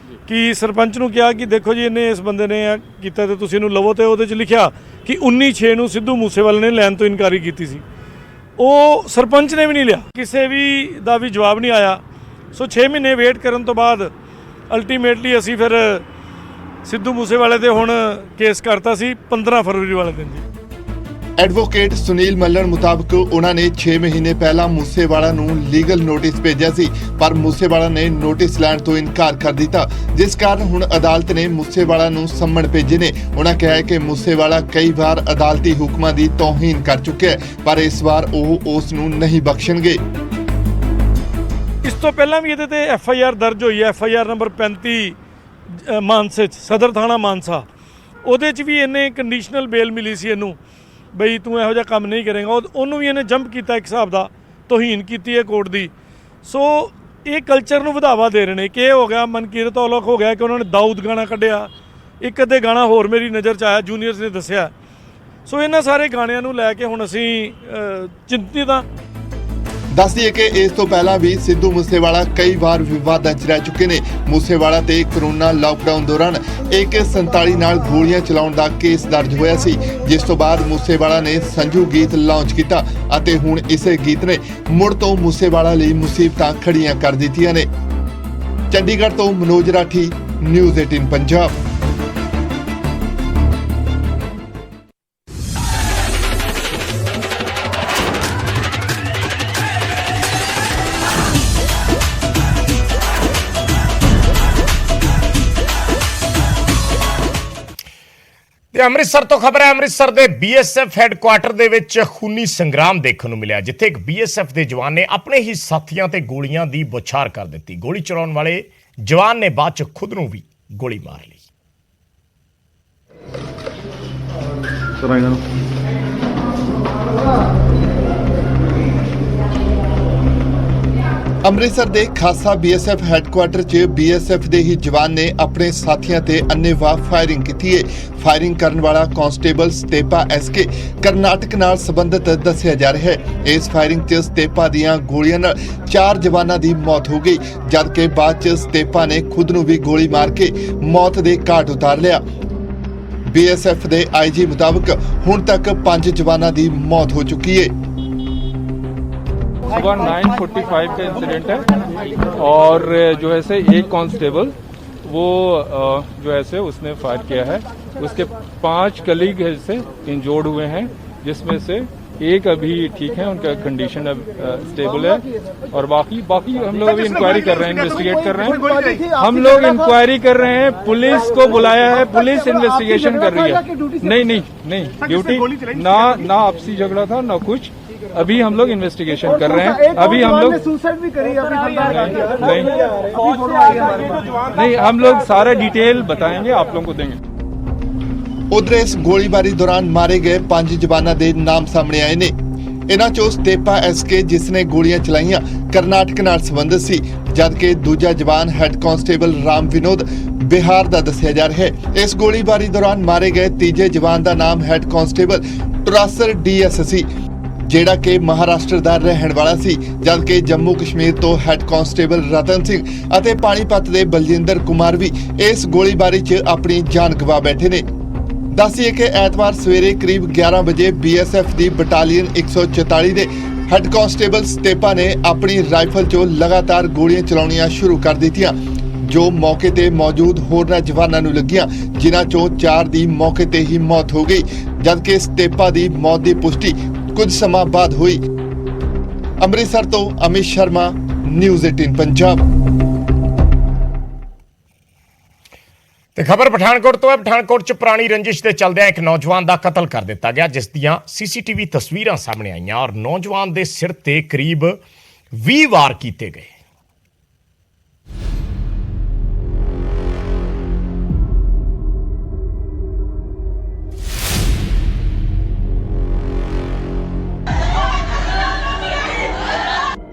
ਕਿ ਸਰਪੰਚ ਨੂੰ ਕਿਹਾ ਕਿ ਦੇਖੋ ਜੀ ਇਹਨੇ ਇਸ ਬੰਦੇ ਨੇ ਕੀਤਾ ਤੇ ਤੁਸੀਂ ਇਹਨੂੰ ਲਵੋ। ਤੇ ਉਹਦੇ 'ਚ ਲਿਖਿਆ ਕਿ 19/6 ਨੂੰ ਸਿੱਧੂ ਮੂਸੇਵਾਲੇ ਨੇ ਲੈਣ ਤੋਂ ਇਨਕਾਰੀ ਕੀਤੀ ਸੀ। ਉਹ ਸਰਪੰਚ ਨੇ ਵੀ ਨਹੀਂ ਲਿਆ, ਕਿਸੇ ਵੀ ਦਾ ਵੀ ਜਵਾਬ ਨਹੀਂ ਆਇਆ। ਸੋ 6 ਮਹੀਨੇ ਵੇਟ ਕਰਨ ਤੋਂ ਬਾਅਦ ਅਲਟੀਮੇਟਲੀ ਅਸੀਂ ਫਿਰ ਸਿੱਧੂ ਮੂਸੇਵਾਲੇ ਤੇ ਹੁਣ ਕੇਸ ਕਰਤਾ ਸੀ 15 ਫਰਵਰੀ ਵਾਲੇ ਦਿਨ ਜੀ। ਐਡਵੋਕੇਟ ਸੁਨੀਲ ਮੱਲਣ ਮੁਤਾਬਕ ਉਹਨਾਂ ਨੇ 6 ਮਹੀਨੇ ਪਹਿਲਾਂ ਮੂਸੇਵਾਲਾ ਨੂੰ ਲੀਗਲ ਨੋਟਿਸ ਭੇਜਿਆ ਸੀ, ਪਰ ਮੂਸੇਵਾਲਾ ਨੇ ਨੋਟਿਸ ਲੈਣ ਤੋਂ ਇਨਕਾਰ ਕਰ ਦਿੱਤਾ, ਜਿਸ ਕਾਰਨ ਹੁਣ ਅਦਾਲਤ ਨੇ ਮੂਸੇਵਾਲਾ ਨੂੰ ਸੰਮਣ ਭੇਜੇ ਨੇ। ਉਹਨਾਂ ਕਿਹਾ ਹੈ ਕਿ ਮੂਸੇਵਾਲਾ ਕਈ ਵਾਰ ਅਦਾਲਤੀ ਹੁਕਮਾਂ ਦੀ ਤੋਹੀਨ ਕਰ ਚੁੱਕਿਆ ਹੈ, ਪਰ ਇਸ ਵਾਰ ਉਹ ਉਸ ਨੂੰ ਨਹੀਂ ਬਖਸ਼ਣਗੇ। ਇਸ ਤੋਂ ਪਹਿਲਾਂ ਵੀ ਇਹਦੇ ਤੇ FIR ਦਰਜ ਹੋਈ ਹੈ, FIR ਨੰਬਰ 35 ਮਾਨਸੇ 'ਚ, ਸਦਰ ਥਾਣਾ ਮਾਨਸਾ। ਉਹਦੇ 'ਚ ਵੀ ਇਹਨੇ ਕੰਡੀਸ਼ਨਲ ਬੇਲ ਮਿਲੀ ਸੀ ਇਹਨੂੰ, ਬਈ ਤੂੰ ਇਹੋ ਜਿਹਾ ਕੰਮ ਨਹੀਂ ਕਰੇਗਾ। ਉਹਨੂੰ ਵੀ ਇਹਨੇ ਜੰਪ ਕੀਤਾ, ਇੱਕ ਹਿਸਾਬ ਦਾ ਤੋਹੀਨ ਕੀਤੀ ਹੈ ਕੋਰਟ ਦੀ। ਸੋ ਇਹ ਕਲਚਰ ਨੂੰ ਵਧਾਵਾ ਦੇ ਰਹੇ ਨੇ ਕਿ ਇਹ ਹੋ ਗਿਆ ਮਨਕੀਰਤ ਔਲਖ ਹੋ ਗਿਆ ਕਿ ਉਹਨਾਂ ਨੇ ਦਾਊਦ ਗਾਣਾ ਕੱਢਿਆ, ਇੱਕ ਅੱਧੇ ਗਾਣਾ ਹੋਰ ਮੇਰੀ ਨਜ਼ਰ 'ਚ ਆਇਆ, ਜੂਨੀਅਰਸ ਨੇ ਦੱਸਿਆ। ਸੋ ਇਹਨਾਂ ਸਾਰੇ ਗਾਣਿਆਂ ਨੂੰ ਲੈ ਕੇ ਹੁਣ ਅਸੀਂ ਚਿੰਤਿਤ ਹਾਂ। ਦੱਸ ਦਈਏ ਕਿ ਇਸ ਤੋਂ ਪਹਿਲਾਂ ਵੀ ਸਿੱਧੂ ਮੂਸੇਵਾਲਾ ਕਈ ਵਾਰ ਵਿਵਾਦਾਂ 'ਚ ਰਹਿ ਚੁੱਕੇ ਨੇ। ਮੂਸੇਵਾਲਾ ਤੇ ਕਰੋਨਾ ਲਾਕਡਾਊਨ ਦੌਰਾਨ AK-47 ਨਾਲ ਗੋਲੀਆਂ ਚਲਾਉਣ ਦਾ ਕੇਸ ਦਰਜ ਹੋਇਆ ਸੀ, ਜਿਸ ਤੋਂ ਬਾਅਦ ਮੂਸੇਵਾਲਾ ਨੇ ਸੰਜੂ ਗੀਤ ਲਾਂਚ ਕੀਤਾ ਅਤੇ ਹੁਣ ਇਸੇ ਗੀਤ ਨੇ ਮੁੜ ਤੋਂ ਮੂਸੇਵਾਲਾ ਲਈ ਮੁਸੀਬਤਾਂ ਖੜੀਆਂ ਕਰ ਦਿੱਤੀਆਂ ਨੇ। ਚੰਡੀਗੜ੍ਹ ਤੋਂ ਮਨੋਜ ਰਾਠੀ, ਨਿਊਜ਼ 18 ਪੰਜਾਬ। ਤੇ ਅੰਮ੍ਰਿਤਸਰ ਤੋਂ ਖਬਰ ਹੈ। ਅੰਮ੍ਰਿਤਸਰ ਦੇ BSF ਹੈੱਡਕੁਆਰਟਰ ਦੇ ਵਿੱਚ ਖੂਨੀ ਸੰਗਰਾਮ ਦੇਖਣ ਨੂੰ ਮਿਲਿਆ, ਜਿੱਥੇ ਇੱਕ BSF ਦੇ ਜਵਾਨ ਨੇ ਆਪਣੇ ਹੀ ਸਾਥੀਆਂ ਤੇ ਗੋਲੀਆਂ ਦੀ ਬੌਛਾਰ ਕਰ ਦਿੱਤੀ। ਗੋਲੀ ਚਲਾਉਣ ਵਾਲੇ ਜਵਾਨ ਨੇ ਬਾਅਦ 'ਚ ਖੁਦ ਨੂੰ ਵੀ ਗੋਲੀ ਮਾਰ ਲਈ। ਅੰਮ੍ਰਿਤਸਰ ਦੇ ਖਾਸਾ BSF ਹੈੱਡਕੁਆਰਟਰ 'ਚ BSF ਦੇ ਹੀ ਜਵਾਨ ਨੇ ਆਪਣੇ ਸਾਥੀਆਂ ਤੇ ਅੰਨ੍ਹੇਵਾਹ ਫਾਇਰਿੰਗ ਕੀਤੀ ਹੈ। ਫਾਇਰਿੰਗ ਕਰਨ ਵਾਲਾ ਕਾਂਸਟੇਬਲ ਸਤੇਪਾ SK ਕਰਨਾਟਕ ਨਾਲ ਸੰਬੰਧਿਤ ਦੱਸਿਆ ਜਾ ਰਿਹਾ ਹੈ। ਇਸ ਫਾਇਰਿੰਗ 'ਚ ਸਤੇਪਾ ਦੀਆਂ ਗੋਲੀਆਂ ਨਾਲ 4 ਜਵਾਨਾਂ ਦੀ ਮੌਤ ਹੋ ਗਈ, ਜਦਕਿ ਬਾਅਦ 'ਚ ਸਤੇਪਾ ਨੇ ਖੁਦ ਨੂੰ ਵੀ ਗੋਲੀ ਮਾਰ ਕੇ ਮੌਤ ਦੇ ਘਾਟ ਉਤਾਰ ਲਿਆ। BSF ਦੇ IG ਮੁਤਾਬਕ ਹੁਣ ਤੱਕ 5 ਜਵਾਨਾਂ ਦੀ ਮੌਤ ਹੋ ਚੁੱਕੀ ਹੈ। सुबह 9:45 का इंसिडेंट है और जो है से एक कांस्टेबल वो जो है से उसने फायर किया है। उसके 5 कलीग से इंजोर्ड हुए हैं, जिसमें से एक अभी ठीक है, उनका कंडीशन अब स्टेबल है और बाकी हम लोग अभी इंक्वायरी कर रहे हैं, इन्वेस्टिगेट कर रहे हैं। हम लोग इंक्वायरी कर रहे हैं, पुलिस को बुलाया है, पुलिस इन्वेस्टिगेशन कर रही है। नहीं ड्यूटी ना आपसी झगड़ा था ना कुछ। अभी हम लोग इन्वेस्टिगेशन कर रहे हैं। अभी हम लोग सुसाइड भी करी नहीं, हम लोग सारा डिटेल बताएंगे, आप लोगों को देंगे। ਉਧਰ ਇਸ ਗੋਲੀਬਾਰੀ ਦੌਰਾਨ ਮਾਰੇ ਗਏ 5 ਜਵਾਨਾਂ ਦੇ ਨਾਮ ਸਾਹਮਣੇ ਆਏ ਨੇ। ਇਹਨਾਂ ਚੋਂ ਸਤੇਪਾ SK ਜਿਸ ਨੇ ਗੋਲੀਆਂ ਚਲਾਈਆਂ ਕਰਨਾਟਕ ਨਾਲ ਸੰਬੰਧਿਤ ਸੀ, ਜਦਕਿ ਦੂਜਾ ਜਵਾਨ ਹੈੱਡ ਕਾਂਸਟੇਬਲ ਰਾਮ ਵਿਨੋਦ ਬਿਹਾਰ ਦਾ ਦੱਸਿਆ ਜਾ ਰਿਹਾ ਹੈ। ਇਸ ਗੋਲੀਬਾਰੀ ਦੌਰਾਨ ਮਾਰੇ ਗਏ ਤੀਜੇ ਜਵਾਨ ਦਾ ਨਾਮ ਹੈੱਡ ਕਾਂਸਟੇਬਲ ਟਰਾਸਰ DS ਸੀ, ਜਿਹੜਾ ਕਿ ਮਹਾਰਾਸ਼ਟਰ ਦਾ ਰਹਿਣ ਵਾਲਾ ਸੀ, ਜਦਕਿ ਜੰਮੂ ਕਸ਼ਮੀਰ ਤੋਂ ਹੈੱਡ ਕਾਂਸਟੇਬਲ ਰਤਨ ਸਿੰਘ ਅਤੇ ਪਾਣੀਪਤ ਦੇ ਬਲਜਿੰਦਰ ਕੁਮਾਰ ਵੀ ਇਸ ਗੋਲੀਬਾਰੀ 'ਚ ਆਪਣੀ ਜਾਨ ਗਵਾ ਬੈਠੇ ਨੇ। ਦੱਸੀਏ ਕਿ ਐਤਵਾਰ ਸਵੇਰੇ ਕਰੀਬ 11 ਵਜੇ BSF ਦੀ ਬਟਾਲੀਅਨ 144 ਦੇ ਹੈੱਡ ਕਾਂਸਟੇਬਲ ਸਤੇਪਾ ਨੇ ਆਪਣੀ ਰਾਈਫਲ 'ਚੋਂ ਲਗਾਤਾਰ ਗੋਲੀਆਂ ਚਲਾਉਣੀਆਂ ਸ਼ੁਰੂ ਕਰ ਦਿੱਤੀਆਂ, ਜੋ ਮੌਕੇ ਤੇ ਮੌਜੂਦ ਹੋਰਨਾਂ ਜਵਾਨਾਂ ਨੂੰ ਲੱਗੀਆਂ, ਜਿਨ੍ਹਾਂ 'ਚੋਂ 4 ਦੀ ਮੌਕੇ ਤੇ ਹੀ ਮੌਤ ਹੋ ਗਈ, ਜਦਕਿ ਸਤੇਪਾ ਦੀ ਮੌਤ ਦੀ ਪੁਸ਼ਟੀ ਕੁਝ ਸਮਾਂ ਬਾਅਦ ਹੋਈ। ਅੰਮ੍ਰਿਤਸਰ ਤੋਂ ਅਮਿਤ ਸ਼ਰਮਾ, ਨਿਊਜ਼ 18 ਪੰਜਾਬ। ਤੇ ਖਬਰ ਪਠਾਨਕੋਟ ਤੋਂ ਹੈ। ਪਠਾਨਕੋਟ 'ਚ ਪੁਰਾਣੀ ਰੰਜਿਸ਼ ਦੇ ਚੱਲਦਿਆਂ ਇੱਕ ਨੌਜਵਾਨ ਦਾ ਕਤਲ ਕਰ ਦਿੱਤਾ ਗਿਆ, ਜਿਸ ਦੀਆਂ CCTV ਤਸਵੀਰਾਂ ਸਾਹਮਣੇ ਆਈਆਂ ਔਰ ਨੌਜਵਾਨ ਦੇ ਸਿਰ ਤੇ ਕਰੀਬ 20 ਵਾਰ ਕੀਤੇ ਗਏ।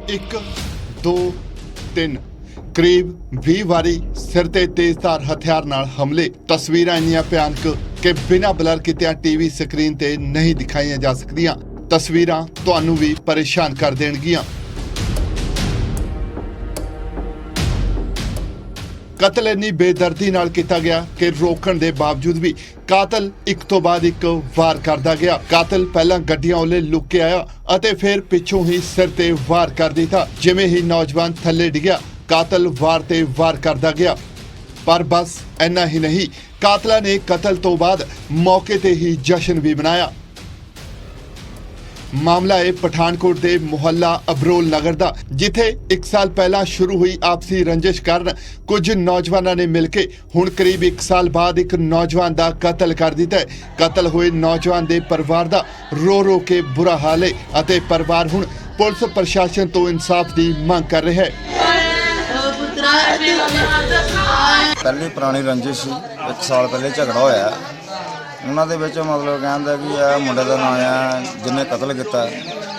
ਇੱਕ 2 3 ਕਰੀਬ 20 ਵਾਰੀ ਸਿਰ ਤੇ ਤੇਜ਼ਧਾਰ ਹਥਿਆਰ ਨਾਲ ਹਮਲੇ। ਤਸਵੀਰਾਂ ਇੰਨੀਆਂ ਭਿਆਨਕ ਕਿ ਬਿਨਾਂ ਬਲਰ ਕੀਤਿਆਂ TV ਸਕਰੀਨ ਤੇ ਨਹੀਂ ਦਿਖਾਈਆਂ ਜਾ ਸਕਦੀਆਂ। ਤਸਵੀਰਾਂ ਤੁਹਾਨੂੰ ਵੀ ਪਰੇਸ਼ਾਨ ਕਰ ਦੇਣਗੀਆਂ। ਕਤਲ ਇੰਨੀ ਬੇਦਰਦੀ ਨਾਲ ਕੀਤਾ ਗਿਆ ਕਿ ਰੋਕਣ ਦੇ ਬਾਵਜੂਦ ਵੀ ਕਾਤਲ ਇੱਕ ਤੋਂ ਬਾਅਦ ਇੱਕ ਵਾਰ ਕਰਦਾ ਗਿਆ। ਕਾਤਲ ਪਹਿਲਾਂ ਗੱਡੀਆਂ ਉੱਲੇ ਲੁੱਕ ਕੇ ਆਇਆ ਅਤੇ ਫਿਰ ਪਿੱਛੋਂ ਹੀ ਸਿਰ ਤੇ ਵਾਰ ਕਰ ਦਿੱਤਾ। ਜਿਵੇਂ ਹੀ ਨੌਜਵਾਨ ਥੱਲੇ ਡਿੱਗਿਆ, ਕਾਤਲ ਵਾਰ ਤੇ ਵਾਰ ਕਰਦਾ ਗਿਆ। ਪਰ ਬਸ ਇੰਨਾ ਹੀ ਨਹੀਂ, ਕਾਤਲਾਂ ਨੇ ਕਤਲ ਤੋਂ ਬਾਅਦ ਮੌਕੇ ਤੇ ਹੀ ਜਸ਼ਨ ਵੀ ਮਨਾਇਆ। ਮਾਮਲਾ ਹੈ ਪਠਾਨਕੋਟ ਦੇ ਮੁਹੱਲਾ ਅਬਰੋਲ ਨਗਰ ਦਾ, ਜਿੱਥੇ 1 ਸਾਲ ਪਹਿਲਾਂ ਸ਼ੁਰੂ ਹੋਈ ਆਪਸੀ ਰੰਜਿਸ਼ ਕਾਰਨ ਕੁਝ ਨੌਜਵਾਨਾਂ ਨੇ ਮਿਲ ਕੇ ਹੁਣ ਕਰੀਬ 1 ਸਾਲ ਬਾਅਦ ਇੱਕ ਨੌਜਵਾਨ ਦਾ ਕਤਲ ਕਰ ਦਿੱਤਾ ਹੈ। ਕਤਲ ਹੋਏ ਨੌਜਵਾਨ ਦੇ ਪਰਿਵਾਰ ਦਾ ਰੋ ਰੋ ਕੇ ਬੁਰਾ ਹਾਲ ਹੈ ਅਤੇ ਪਰਿਵਾਰ ਹੁਣ ਪੁਲਿਸ ਪ੍ਰਸ਼ਾਸਨ ਤੋਂ ਇਨਸਾਫ ਦੀ ਮੰਗ ਕਰ ਰਿਹਾ ਹੈ। ਪਹਿਲੀ ਪੁਰਾਣੀ ਰੰਜਿਸ਼ ਸੀ, 1 ਸਾਲ ਪਹਿਲੇ ਝਗੜਾ ਹੋਇਆ ਉਹਨਾਂ ਦੇ ਵਿੱਚ। ਮਤਲਬ ਕਹਿੰਦਾ ਕਿ ਇਹ ਮੁੰਡੇ ਦਾ ਨਾਂ ਆ ਜਿਹਨੇ ਕਤਲ ਕੀਤਾ,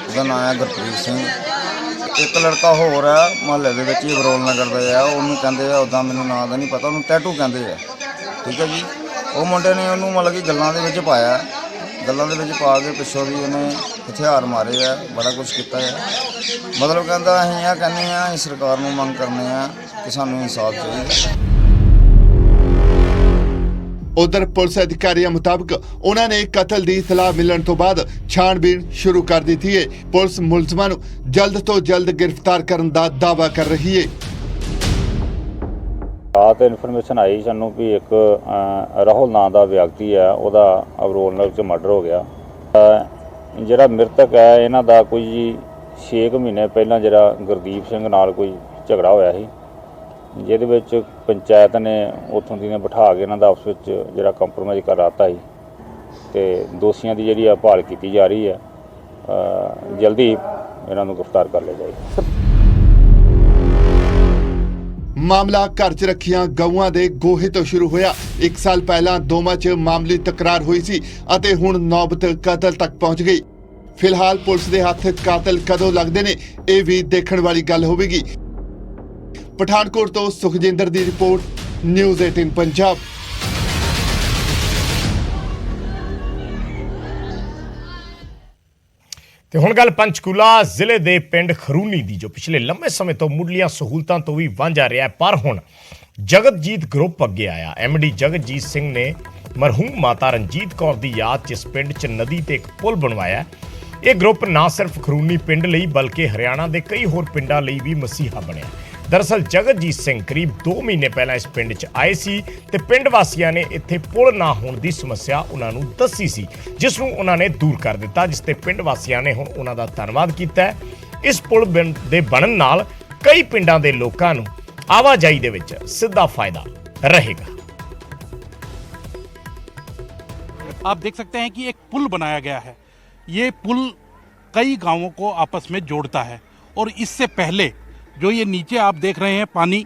ਉਹਦਾ ਨਾਂ ਆ ਗੁਰਪ੍ਰੀਤ ਸਿੰਘ। ਇੱਕ ਲੜਕਾ ਹੋਰ ਆ ਮੁਹੱਲੇ ਦੇ ਵਿੱਚ ਹੀ ਬਰੋਲ ਨਗਰ ਦਾ ਆ, ਉਹਨੂੰ ਕਹਿੰਦੇ ਆ, ਉੱਦਾਂ ਮੈਨੂੰ ਨਾਂ ਦਾ ਨਹੀਂ ਪਤਾ, ਉਹਨੂੰ ਟੈਟੂ ਕਹਿੰਦੇ ਆ, ਠੀਕ ਹੈ ਜੀ। ਉਹ ਮੁੰਡੇ ਨੇ ਉਹਨੂੰ ਮਤਲਬ ਕਿ ਗੱਲਾਂ ਦੇ ਵਿੱਚ ਪਾਇਆ, ਗੱਲਾਂ ਦੇ ਵਿੱਚ ਪਾ ਕੇ ਪਿੱਛੋਂ ਦੀ ਉਹਨੇ ਹਥਿਆਰ ਮਾਰੇ ਆ, ਬੜਾ ਕੁਝ ਕੀਤਾ ਆ। ਮਤਲਬ ਕਹਿੰਦਾ ਅਸੀਂ ਇਹ ਕਹਿੰਦੇ ਆ, ਅਸੀਂ ਸਰਕਾਰ ਨੂੰ ਮੰਗ ਕਰਨੇ ਆ ਕਿ ਸਾਨੂੰ ਇਨਸਾਫ ਚਾਹੀਦਾ। ਉਧਰ ਪੁਲਿਸ ਅਧਿਕਾਰੀਆਂ ਮੁਤਾਬਕ ਉਹਨਾਂ ਨੇ ਕਤਲ ਦੀ ਇਤਲਾਹ ਮਿਲਣ ਤੋਂ ਬਾਅਦ ਛਾਣਬੀਣ ਸ਼ੁਰੂ ਕਰ ਦਿੱਤੀ ਹੈ। ਪੁਲਿਸ ਮੁਲਜ਼ਮਾਂ ਨੂੰ ਜਲਦ ਤੋਂ ਜਲਦ ਗ੍ਰਿਫਤਾਰ ਕਰਨ ਦਾ ਦਾਅਵਾ ਕਰ ਰਹੀ ਹੈ। ਰਾਤ ਇਨਫੋਰਮੇਸ਼ਨ ਆਈ ਸਾਨੂੰ ਵੀ ਇੱਕ ਰਾਹੁਲ ਨਾਂ ਦਾ ਵਿਅਕਤੀ ਹੈ, ਉਹਦਾ ਅਬਰੋਲ ਨਗਰ 'ਚ ਮਰਡਰ ਹੋ ਗਿਆ। ਜਿਹੜਾ ਮ੍ਰਿਤਕ ਹੈ ਇਹਨਾਂ ਦਾ ਕੋਈ 6 ਮਹੀਨੇ ਪਹਿਲਾਂ ਜਿਹੜਾ ਗੁਰਦੀਪ ਸਿੰਘ ਨਾਲ ਕੋਈ ਝਗੜਾ ਹੋਇਆ ਸੀ, ਜਿਹਦੇ ਵਿੱਚ ਪੰਚਾਇਤ ਨੇ ਉੱਥੋਂ ਦੀ ਨੇ ਬਿਠਾ ਕੇ ਇਹਨਾਂ ਦਾ ਆਪਸ ਵਿੱਚ ਜਿਹੜਾ ਕੰਪਰੋਮਾਈਜ਼ ਕਰ ਦਿੱਤਾ ਸੀ ਤੇ ਦੋਸ਼ੀਆਂ ਦੀ ਜਿਹੜੀ ਆ ਭਾਲ ਕੀਤੀ ਜਾ ਰਹੀ ਹੈ। ਜਲਦੀ ਇਹਨਾਂ ਨੂੰ ਗ੍ਰਿਫਤਾਰ ਕਰ ਲਿਆ ਜਾਏਗਾ। ਮਾਮਲਾ ਘਰ 'ਚ ਰੱਖੀਆਂ ਗਊਆਂ ਦੇ ਗੋਹੇ ਤੋਂ ਸ਼ੁਰੂ ਹੋਇਆ। 1 ਸਾਲ ਪਹਿਲਾਂ ਦੋਵਾਂ 'ਚ ਮਾਮੂਲੀ ਤਕਰਾਰ ਹੋਈ ਸੀ ਅਤੇ ਹੁਣ ਨੌਬਤ ਕਤਲ ਤੱਕ ਪਹੁੰਚ ਗਈ। ਫਿਲਹਾਲ ਪੁਲਿਸ ਦੇ ਹੱਥ ਕਾਤਲ ਕਦੋਂ ਲੱਗਦੇ ਨੇ ਇਹ ਵੀ ਦੇਖਣ ਵਾਲੀ ਗੱਲ ਹੋਵੇਗੀ। ਪਠਾਨਕੋਟ ਤੋਂ ਸੁਖਜਿੰਦਰ ਦੀ ਰਿਪੋਰਟ, ਨਿਊਜ਼ 18 ਪੰਜਾਬ। ਤੇ ਹੁਣ ਗੱਲ ਪੰਚਕੂਲਾ ਜ਼ਿਲ੍ਹੇ ਦੇ ਪਿੰਡ ਖਰੂਨੀ ਦੀ, ਜੋ ਪਿਛਲੇ ਲੰਬੇ ਸਮੇਂ ਤੋਂ ਮੁੱਢਲੀਆਂ ਸਹੂਲਤਾਂ ਤੋਂ ਵੀ ਵਾਂਝਾ ਰਿਹਾ, ਪਰ ਹੁਣ ਜਗਤਜੀਤ ਗਰੁੱਪ ਅੱਗੇ ਆਇਆ। ਐਮਡੀ ਜਗਤਜੀਤ ਸਿੰਘ ਨੇ ਮਰਹੂਮ ਮਾਤਾ ਰਣਜੀਤ ਕੌਰ ਦੀ ਯਾਦ 'ਚ ਇਸ ਪਿੰਡ 'ਚ ਨਦੀ ਤੇ ਇੱਕ ਪੁਲ ਬਣਵਾਇਆ। ਇਹ ਗਰੁੱਪ ਨਾ ਸਿਰਫ ਖਰੂਨੀ ਪਿੰਡ ਲਈ ਬਲਕਿ ਹਰਿਆਣਾ ਦੇ ਕਈ ਹੋਰ ਪਿੰਡਾਂ ਲਈ ਵੀ ਮਸੀਹਾ ਬਣਿਆ। ਦਰਅਸਲ ਜਗਤਜੀਤ ਸਿੰਘ ਕਰੀਬ 2 ਮਹੀਨੇ ਪਹਿਲਾਂ ਇਸ ਪਿੰਡ 'ਚ ਆਏ ਸੀ ਤੇ ਪਿੰਡ ਵਾਸੀਆਂ ਨੇ ਇੱਥੇ ਪੁਲ ਨਾ ਹੋਣ ਦੀ ਸਮੱਸਿਆ ਉਹਨਾਂ ਨੂੰ ਦੱਸੀ ਸੀ, ਜਿਸ ਨੂੰ ਉਹਨਾਂ ਨੇ ਦੂਰ ਕਰ ਦਿੱਤਾ, ਜਿਸ ਤੇ ਪਿੰਡ ਵਾਸੀਆਂ ਨੇ ਹੁਣ ਉਹਨਾਂ ਦਾ ਧੰਨਵਾਦ ਕੀਤਾ ਹੈ। ਇਸ ਪੁਲ ਦੇ ਬਣਨ ਨਾਲ ਕਈ ਪਿੰਡਾਂ ਦੇ ਲੋਕਾਂ ਨੂੰ ਆਵਾਜਾਈ ਦੇ ਵਿੱਚ ਸਿੱਧਾ ਫਾਇਦਾ रहेगा। आप देख सकते हैं कि एक पुल बनाया गया है। ये पुल कई गांवों को आपस में जोड़ता है और इससे पहले जो ये नीचे आप देख रहे हैं पानी,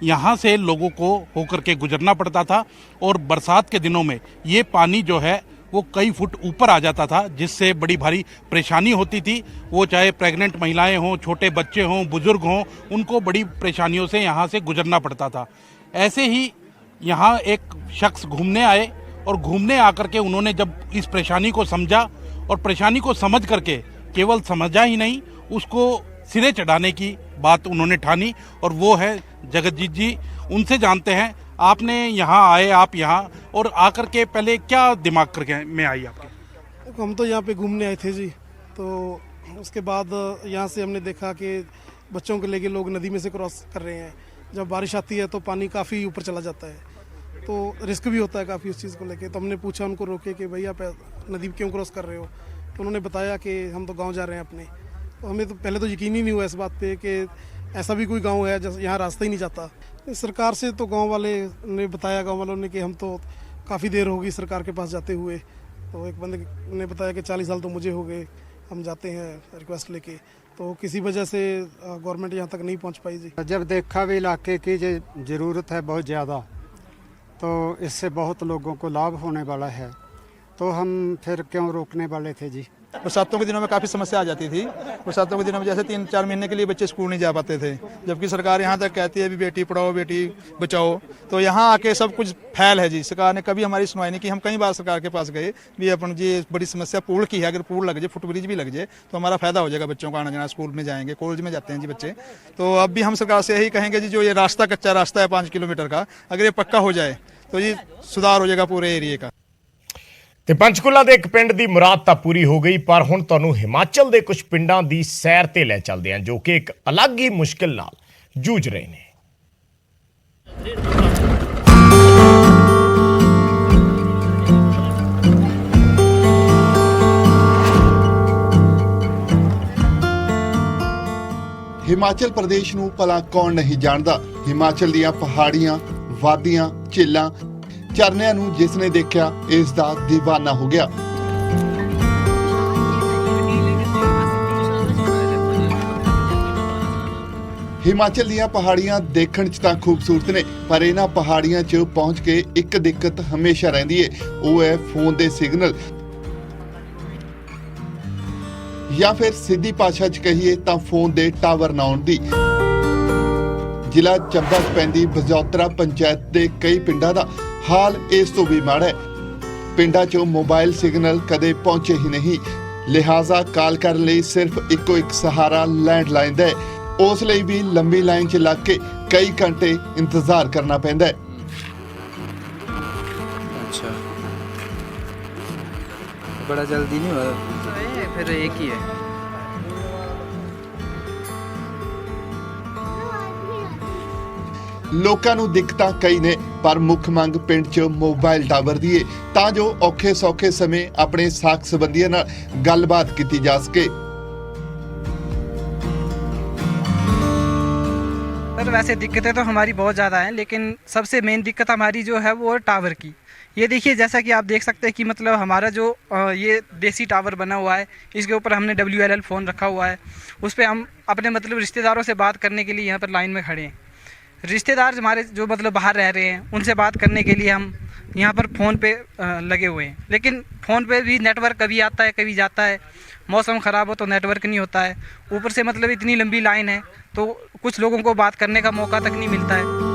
यहाँ से लोगों को होकर के गुजरना पड़ता था और बरसात के दिनों में ये पानी जो है वो कई फुट ऊपर आ जाता था, जिससे बड़ी भारी परेशानी होती थी। वो चाहे प्रेग्नेंट महिलाएं हों, छोटे बच्चे हों, बुजुर्ग हों, उनको बड़ी परेशानियों से यहाँ से गुजरना पड़ता था। ऐसे ही यहाँ एक शख्स घूमने आए और घूमने आकर के उन्होंने जब इस परेशानी को समझा और परेशानी को समझ करके केवल समझा ही नहीं, उसको सिरे चढ़ाने की बात उन्होंने ठानी और वो है जगतजीत जी। उनसे जानते हैं, आपने यहाँ आए, आप यहाँ और आकर के पहले क्या दिमाग करके में आई आपके? हम तो यहाँ पे घूमने आए थे जी, तो उसके बाद यहाँ से हमने देखा कि बच्चों को लेके लोग नदी में से क्रॉस कर रहे हैं। जब बारिश आती है तो पानी काफ़ी ऊपर चला जाता है, तो रिस्क भी होता है काफ़ी उस चीज़ को लेके। तो हमने पूछा उनको, रोके कि भैया नदी क्यों क्रॉस कर रहे हो? तो उन्होंने बताया कि हम तो गांव जा रहे हैं अपने। तो हमें तो पहले तो यकीन ही नहीं हुआ इस बात पे कि ऐसा भी कोई गांव है जैसे यहाँ रास्ता ही नहीं जाता। सरकार से तो गांव वाले ने बताया, गांव वालों ने, कि हम तो काफ़ी देर होगी सरकार के पास जाते हुए। तो एक बंदे ने बताया कि 40 साल तो मुझे हो गए, हम जाते हैं रिक्वेस्ट लेके, तो किसी वजह से गवर्नमेंट यहाँ तक नहीं पहुँच पाई जी। जब देखा भी इलाके की ज़रूरत है बहुत ज़्यादा, तो इससे बहुत लोगों को लाभ होने वाला है, तो हम फिर क्यों रोकने वाले थे जी। बरसातों के दिनों में काफ़ी समस्या आ जाती थी। बरसातों के दिनों में जैसे 3-4 महीने के लिए बच्चे स्कूल नहीं जा पाते थे, जबकि सरकार यहाँ तक कहती है भी बेटी पढ़ाओ बेटी बचाओ। तो यहाँ आके सब कुछ फैल है जी। सरकार ने कभी हमारी सुनवाई नहीं की। हम कई बार सरकार के पास गए भी, अपन जी बड़ी समस्या पुल की है, अगर पुल लग जाए, फुटब्रिज भी लग जाए तो हमारा फायदा हो जाएगा, बच्चों का आना जाना, स्कूल में जाएंगे, कॉलेज में जाते हैं जी बच्चे। तो अब भी हम सरकार से यही कहेंगे जी, जो ये रास्ता कच्चा रास्ता है 5 किलोमीटर का, अगर ये पक्का हो जाए तो जी सुधार हो जाएगा पूरे एरिए का। ਤੇ ਪੰਚਕੂਲਾ ਦੇ ਇੱਕ ਪਿੰਡ ਦੀ ਮੁਰਾਦ ਤਾਂ ਪੂਰੀ ਹੋ ਗਈ, ਪਰ ਹੁਣ ਤੁਹਾਨੂੰ ਹਿਮਾਚਲ ਦੇ ਕੁਝ ਪਿੰਡਾਂ ਦੀ ਸੈਰ ਤੇ ਲੈ ਚੱਲਦੇ ਹਾਂ, ਜੋ ਕਿ ਇੱਕ ਅਲੱਗ ਹੀ ਮੁਸ਼ਕਿਲ ਨਾਲ ਜੂਝ ਰਹੇ ਨੇ। ਹਿਮਾਚਲ ਪ੍ਰਦੇਸ਼ ਨੂੰ ਭਲਾ ਕੌਣ ਨਹੀਂ ਜਾਣਦਾ। ਹਿਮਾਚਲ ਦੀਆਂ ਪਹਾੜੀਆਂ, ਵਾਦੀਆਂ, ਝੀਲਾਂ, ਝਰਨਿਆਂ ਨੂੰ ਜਿਸ ਨੇ ਦੇਖਿਆ ਇਸ ਦਾ دیਵਾਨਾ ਹੋ ਗਿਆ। ਹਿਮਾਚਲ ਦੀਆਂ ਪਹਾੜੀਆਂ ਦੇਖਣ 'ਚ ਤਾਂ ਖੂਬਸੂਰਤ ਨੇ, ਪਰ ਇਹਨਾਂ ਪਹਾੜੀਆਂ 'ਚ ਪਹੁੰਚ ਕੇ ਇੱਕ ਦਿੱਕਤ ਹਮੇਸ਼ਾ ਰਹਿੰਦੀ ਏ, ਉਹ ਹੈ ਫੋਨ ਦੇ ਸਿਗਨਲ, ਜਾਂ ਫਿਰ ਸਿੱਧੀ ਭਾਸ਼ਾ 'ਚ ਕਹੀਏ ਤਾਂ ਫੋਨ ਦੇ ਟਾਵਰ ਨਾ ਆਉਣ ਦੀ। ਜ਼ਿਲ੍ਹਾ ਚੱਬਾ 'ਚ ਪੈਂਦੀ ਬਜੌਤਰਾ ਪੰਚਾਇਤ ਦੇ ਕਈ ਪਿੰਡਾਂ ਦਾ ਹਾਲ ਇਸ ਤੋਂ ਵੀ ਮਾੜਾ ਹੈ। ਪਿੰਡਾਂ 'ਚੋਂ ਮੋਬਾਈਲ ਸਿਗਨਲ ਕਦੇ ਪਹੁੰਚੇ ਹੀ ਨਹੀਂ, ਲਿਹਾਜ਼ਾ ਕਾਲ ਕਰਨ ਲਈ ਸਿਰਫ ਇੱਕੋ ਇੱਕ ਸਹਾਰਾ ਲੈਂਡਲਾਈਨ ਦਾ ਹੈ। ਉਸ ਲਈ ਵੀ ਲੰਬੀ ਲਾਈਨ 'ਚ ਲੱਗ ਕੇ ਕਈ ਘੰਟੇ ਇੰਤਜ਼ਾਰ ਕਰਨਾ ਪੈਂਦਾ ਹੈ। अच्छा, बड़ा जल्दी नहीं हुआ, फिर एक ही है। ਲੋਕਾਂ ਨੂੰ ਦਿੱਕਤਾਂ ਕਈ ਨੇ, ਪਰ ਮੁੱਖ ਮੰਗ ਪਿੰਡ 'ਚ ਮੋਬਾਈਲ ਟਾਵਰ ਦੀ ਏ, ਤਾਂ ਜੋ ਔਖੇ ਸੌਖੇ ਸਮੇਂ ਆਪਣੇ ਸਾਕ ਸੰਬੰਧੀਆਂ ਨਾਲ ਗੱਲਬਾਤ ਕੀਤੀ ਜਾ ਸਕੇ। सर वैसे दिक्कतें तो हमारी बहुत ज़्यादा हैं, लेकिन सबसे मेन दिक्कत हमारी जो है वो टावर की। ये देखिए, जैसा कि आप देख सकते हैं कि मतलब हमारा जो ये देसी टावर बना हुआ है, इसके ऊपर हमने WLL फ़ोन रखा हुआ है। उस पर हम अपने मतलब रिश्तेदारों से बात करने के लिए यहाँ पर लाइन में खड़े हैं। रिश्तेदार हमारे जो मतलब बाहर रह रहे हैं, उनसे बात करने के लिए हम यहाँ पर फ़ोन पे लगे हुए हैं, लेकिन फ़ोन पे भी नेटवर्क कभी आता है कभी जाता है, मौसम ख़राब हो तो नेटवर्क नहीं होता है, ऊपर से मतलब इतनी लंबी लाइन है तो कुछ लोगों को बात करने का मौका तक नहीं मिलता है।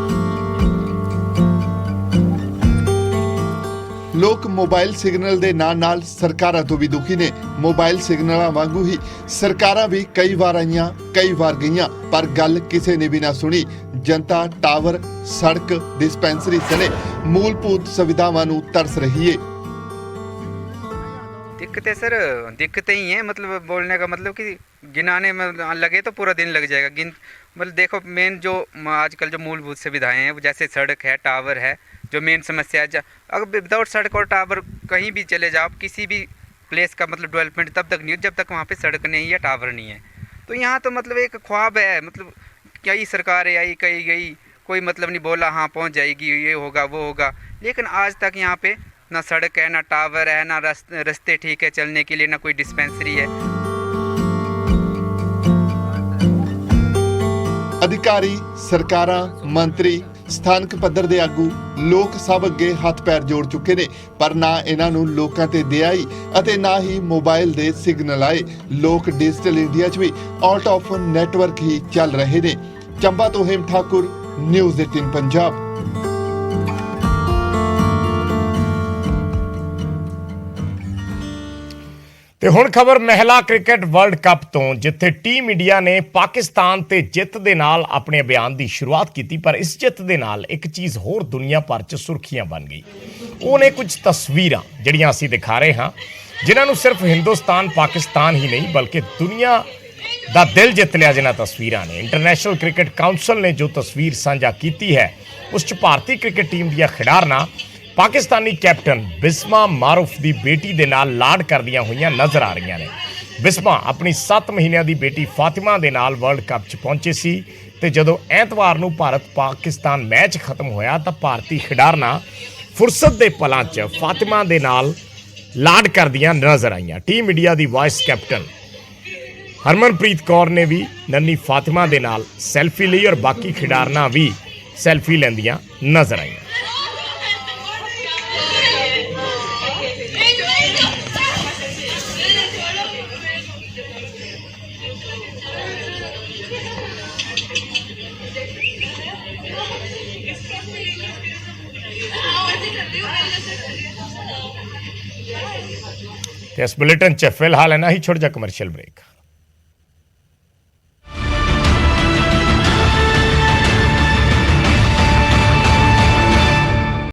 ਲੋਕ ਮੋਬਾਈਲ ਸਿਗਨਲ ਦੇ ਨਾਲ ਸਰਕਾਰਾਂ ਤੋਂ ਵੀ ਦੁਖੀ ਨੇ। ਮੋਬਾਈਲ ਸਿਗਨਲਾਂ ਵਾਂਗੂ ਹੀ ਸਰਕਾਰਾਂ ਵੀ ਕਈ ਵਾਰ ਆਈਆਂ ਕਈ ਵਾਰ ਗਈਆਂ, ਪਰ ਗੱਲ ਕਿਸੇ ਨੇ ਵੀ ਨਾ ਸੁਣੀ। ਜਨਤਾ ਟਾਵਰ, ਸੜਕ, ਡਿਸਪੈਂਸਰੀ ਸਣੇ ਮੂਲਭੂਤ ਸੁਵਿਧਾਵਾਂ ਨੂੰ ਤਰਸ ਰਹੀ ਹੈ। दिक्कतें सर दिक्कतें ही हैं, मतलब बोलने का मतलब कि गिनाने में लगे तो पूरा दिन लग जाएगा। मतलब देखो मेन जो आजकल जो मूलभूत सुविधाएं हैं, जैसे सड़क है, टावर है, जो मेन समस्या है, अगर विदाउट सड़क और टावर कहीं भी चले जाओ, किसी भी प्लेस का मतलब डेवलपमेंट तब तक नहीं हो जब तक वहाँ पे सड़क नहीं है, टावर नहीं है। तो यहाँ तो मतलब एक ख्वाब है, मतलब कई सरकारें आई कई गई, कोई मतलब नहीं बोला हाँ पहुँच जाएगी, ये होगा वो होगा, लेकिन आज तक यहाँ पे ना सड़क है, ना टावर है, ना रास्ते ठीक है चलने के लिए, ना कोई डिस्पेंसरी है। ਅਧਿਕਾਰੀ, ਸਰਕਾਰਾਂ, ਮੰਤਰੀ, ਸਥਾਨਕ ਪੱਧਰ ਦੇ ਆਗੂ, ਲੋਕ ਸਭ ਅੱਗੇ ਹੱਥ ਪੈਰ ਜੋੜ ਚੁੱਕੇ ਨੇ, ਪਰ ਨਾ ਇਹਨਾਂ ਨੂੰ ਲੋਕਾਂ ਤੇ ਦਇਆ ਆਈ ਅਤੇ ਨਾ ਹੀ ਮੋਬਾਈਲ ਦੇ ਸਿਗਨਲ ਆਏ। ਲੋਕ ਡਿਜੀਟਲ ਇੰਡੀਆ 'ਚ ਵੀ ਆਊਟ ਆਫ ਨੈਟਵਰਕ ਹੀ ਚੱਲ ਰਹੇ ਨੇ। ਚੰਬਾ ਤੋਂ ਹੇਮ ਠਾਕੁਰ, ਨਿਊਜ਼ 18 ਪੰਜਾਬ। ਤੇ ਹੁਣ ਖਬਰ ਮਹਿਲਾ ਕ੍ਰਿਕਟ ਵਰਲਡ ਕੱਪ ਤੋਂ, ਜਿੱਥੇ ਟੀਮ ਇੰਡੀਆ ਨੇ ਪਾਕਿਸਤਾਨ ਤੇ ਜਿੱਤ ਦੇ ਨਾਲ ਆਪਣੇ ਅਭਿਆਨ ਦੀ ਸ਼ੁਰੂਆਤ ਕੀਤੀ, ਪਰ ਇਸ ਜਿੱਤ ਦੇ ਨਾਲ ਇੱਕ ਚੀਜ਼ ਹੋਰ ਦੁਨੀਆ ਭਰ 'ਚ ਸੁਰਖੀਆਂ ਬਣ ਗਈ। ਉਹ ਨੇ ਕੁਝ ਤਸਵੀਰਾਂ ਜਿਹੜੀਆਂ ਅਸੀਂ ਦਿਖਾ ਰਹੇ ਹਾਂ, ਜਿਨ੍ਹਾਂ ਨੂੰ ਸਿਰਫ ਹਿੰਦੁਸਤਾਨ ਪਾਕਿਸਤਾਨ ਹੀ ਨਹੀਂ ਬਲਕਿ ਦੁਨੀਆ ਦਾ ਦਿਲ ਜਿੱਤ ਲਿਆ ਜਿਨ੍ਹਾਂ ਤਸਵੀਰਾਂ ਨੇ। ਇੰਟਰਨੈਸ਼ਨਲ ਕ੍ਰਿਕਟ ਕਾਉਂਸਲ ਨੇ ਜੋ ਤਸਵੀਰ ਸਾਂਝਾ ਕੀਤੀ ਹੈ, ਉਸ 'ਚ ਭਾਰਤੀ ਕ੍ਰਿਕਟ ਟੀਮ ਦੀਆਂ ਖਿਡਾਰਨਾਂ ਪਾਕਿਸਤਾਨੀ ਕੈਪਟਨ ਬਿਸਮਾ ਮਾਰੂਫ ਦੀ ਬੇਟੀ ਦੇ ਨਾਲ ਲਾਡ ਕਰਦੀਆਂ ਹੋਈਆਂ ਨਜ਼ਰ ਆ ਰਹੀਆਂ ਨੇ। ਬਿਸਮਾ ਆਪਣੀ 7 ਮਹੀਨਿਆਂ ਦੀ ਬੇਟੀ ਫਾਤਿਮਾ ਦੇ ਨਾਲ ਵਰਲਡ ਕੱਪ 'ਚ ਪਹੁੰਚੇ ਸੀ ਤੇ ਜਦੋਂ ਐਤਵਾਰ ਨੂੰ ਭਾਰਤ ਪਾਕਿਸਤਾਨ ਮੈਚ ਖਤਮ ਹੋਇਆ ਤਾਂ ਭਾਰਤੀ ਖਿਡਾਰਨਾਂ ਫੁਰਸਤ ਦੇ ਪਲਾਂ 'ਚ ਫਾਤਿਮਾ ਦੇ ਨਾਲ ਲਾਡ ਕਰਦੀਆਂ ਨਜ਼ਰ ਆਈਆਂ। ਟੀਮ ਇੰਡੀਆ ਦੀ ਵਾਈਸ ਕੈਪਟਨ ਹਰਮਨਪ੍ਰੀਤ ਕੌਰ ਨੇ ਵੀ ਨੰਨੀ ਫਾਤਿਮਾ ਦੇ ਨਾਲ ਸੈਲਫੀ ਲਈ ਔਰ ਬਾਕੀ ਖਿਡਾਰਨਾਂ ਵੀ ਸੈਲਫੀ ਲੈਂਦੀਆਂ ਨਜ਼ਰ ਆਈਆਂ। इस बुलेटिन च फिलहाल इन्ना ही, छोटा जा कमर्शियल ब्रेक।